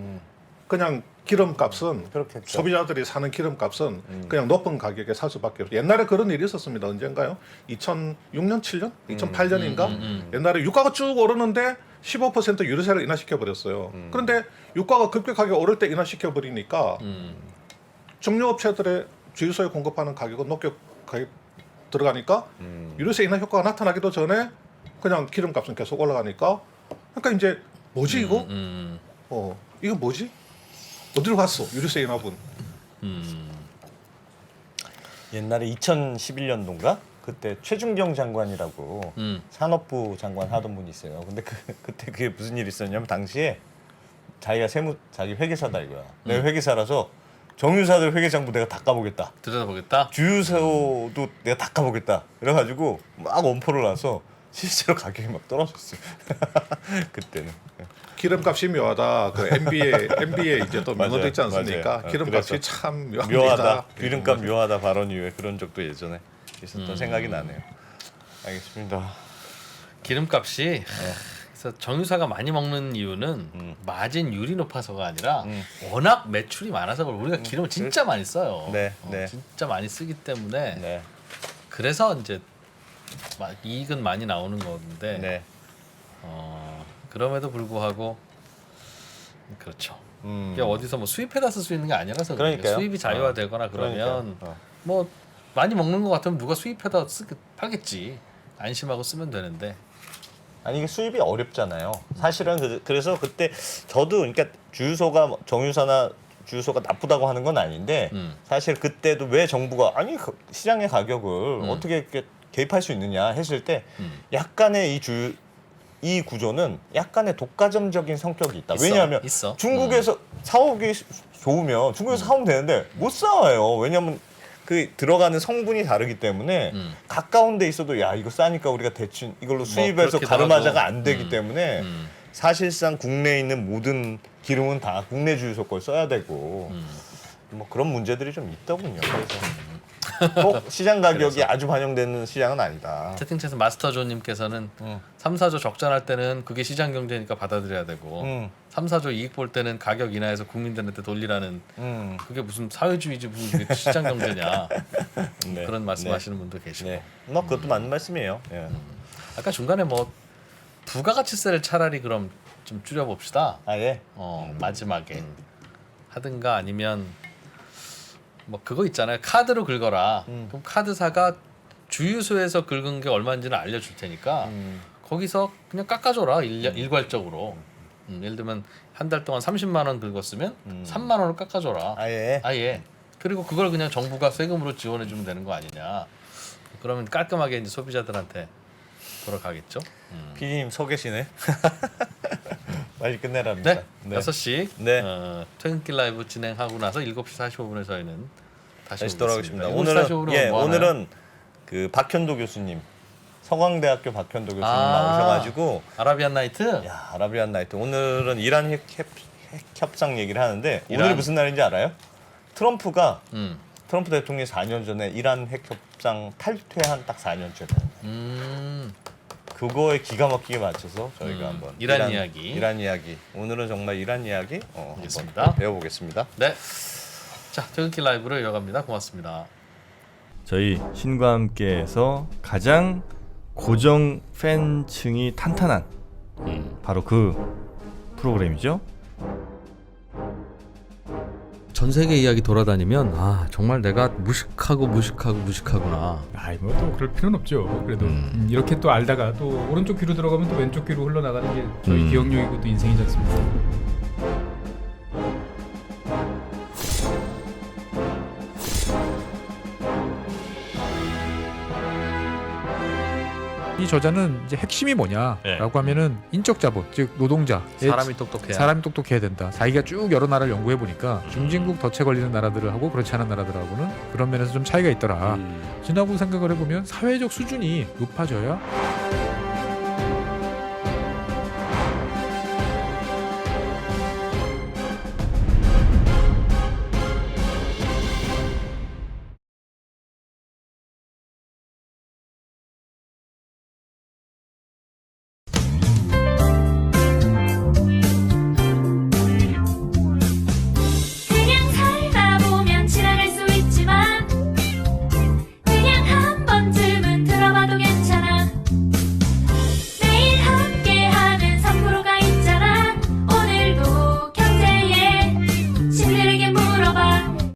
그냥 기름값은 그렇겠죠. 소비자들이 사는 기름값은 그냥 높은 가격에 살 수밖에 없어요. 옛날에 그런 일이 있었습니다. 언젠가요? 2006년, 7년? 2008년인가? 옛날에 유가가 쭉 오르는데 15% 유류세를 인하시켜 버렸어요. 그런데 유가가 급격하게 오를 때 인하시켜 버리니까 정유업체들의 주유소에 공급하는 가격은 높게 들어가니까 유류세 인하 효과가 나타나기도 전에 그냥 기름값은 계속 올라가니까 그러니까 이제 뭐지 이거? 이거 뭐지? 어디로 갔어? 유류세 인하분. 옛날에 2011년도인가 그때 최준경 장관이라고 산업부 장관 하던 분이 있어요. 근데 그때 그게 무슨 일이 있었냐면 당시에 자기가 자기 회계사다 이거야. 내가 회계사라서 정유사들 회계장부 내가 다 까보겠다. 들여다보겠다. 주유소도 내가 다 까보겠다. 그래가지고 막 엄포를 놔서 실제로 가격이 막 떨어졌어요. 그때는. 기름값이 묘하다. 그 MBA 이제 또 맞아요. 명언도 있지 않습니까? 맞아요. 기름값이 그래서 참 묘합니다. 묘하다. 기름값 묘하다 발언 이후에 그런 적도 예전에 있었던 생각이 나네요. 알겠습니다. 기름값이 그래서 정유사가 많이 먹는 이유는 마진율이 높아서가 아니라 워낙 매출이 많아서 그렇고 우리가 기름을 진짜 많이 써요. 네, 네. 진짜 많이 쓰기 때문에 네. 그래서 이제 이익은 많이 나오는 건데 네. 그럼에도 불구하고 그렇죠. 음. 이게 어디서 뭐 수입해다 쓸 수 있는 게 아니라서 그러니까요. 수입이 자유화되거나 그러면 그러니까요. 뭐 많이 먹는 것 같으면 누가 수입해다 팔겠지. 안심하고 쓰면 되는데 아니 이게 수입이 어렵잖아요. 사실은 그래서 그때 저도 그러니까 주유소가 정유사나 주유소가 나쁘다고 하는 건 아닌데 사실 그때도 왜 정부가 아니 시장의 가격을 어떻게 이렇게 개입할 수 있느냐 했을 때 약간의 이 구조는 약간의 독과점적인 성격이 있다. 있어, 왜냐하면 있어. 중국에서 사오기 좋으면 중국에서 사오면 되는데 못 사와요. 왜냐하면 그 들어가는 성분이 다르기 때문에 가까운 데 있어도 야 이거 싸니까 우리가 대충 이걸로 수입해서 그렇기도 가르마자가 하고. 안 되기 때문에 사실상 국내에 있는 모든 기름은 다 국내 주유소 걸 써야 되고 뭐 그런 문제들이 좀 있더군요. 그래서 꼭 시장 가격이 아주 반영되는 시장은 아니다. 채팅창에서 마스터조님께서는 3, 4조 적자날 때는 그게 시장 경제니까 받아들여야 되고 3, 4조 이익 볼 때는 가격 인하해서 국민들한테 돌리라는 그게 무슨 사회주의지 무슨 그게 시장 경제냐 네. 그런 말씀하시는 분도 계시고 네. 뭐 그것도 맞는 말씀이에요. 예. 아까 중간에 뭐 부가가치세를 차라리 그럼 좀 줄여봅시다. 아예. 마지막에 하든가 아니면 뭐 그거 있잖아요. 카드로 긁어라. 그럼 카드사가 주유소에서 긁은 게 얼마인지는 알려줄 테니까 거기서 그냥 깎아줘라 일괄적으로. 예를 들면 한 달 동안 30만 원 긁었으면 3만 원을 깎아줘라. 아예. 그리고 그걸 그냥 정부가 세금으로 지원해주면 되는 거 아니냐. 그러면 깔끔하게 이제 소비자들한테 돌아가겠죠. 피디님 서 계시네. 빨리 끝내랍니다. 네, 6시 네. 퇴근길 라이브 진행하고 나서 7시 45분에 저희는 다시 돌아오겠습니다. 오늘은 오늘은 그 박현도 교수님, 서강대학교 박현도 교수님 아. 나오셔가지고 아라비안 나이트. 야 아라비안 나이트 오늘은 이란 핵 협상 얘기를 하는데 이란. 오늘이 무슨 날인지 알아요? 트럼프 대통령이 4년 전에 이란 핵 협상 탈퇴한 딱 4년째. 그거에 기가 막히게 맞춰서 저희가 한번 이란 이야기. 이란 이야기. 오늘은 정말 이란 이야기 알겠습니다. 한번 배워보겠습니다. 네. 자, 퇴근길 라이브로 이어갑니다. 고맙습니다. 저희 신과 함께해서 가장 고정 팬층이 탄탄한 바로 그 프로그램이죠. 전 세계 이야기 돌아다니면 정말 내가 무식하구나. 아이 뭐 또 그럴 필요는 없죠. 그래도 이렇게 또 알다가 또 오른쪽 귀로 들어가면 또 왼쪽 귀로 흘러나가는 게 저희 기억력이고 또 인생이지 않습니까? 이 저자는 이제 핵심이 뭐냐라고 하면은 인적 자본, 즉 노동자, 사람이 똑똑해야. 사람이 똑똑해야 된다. 자기가 쭉 여러 나라를 연구해 보니까 중진국 덫에 걸리는 나라들하고 그렇지 않은 나라들하고는 그런 면에서 좀 차이가 있더라. 지나고 생각을 해보면 사회적 수준이 높아져야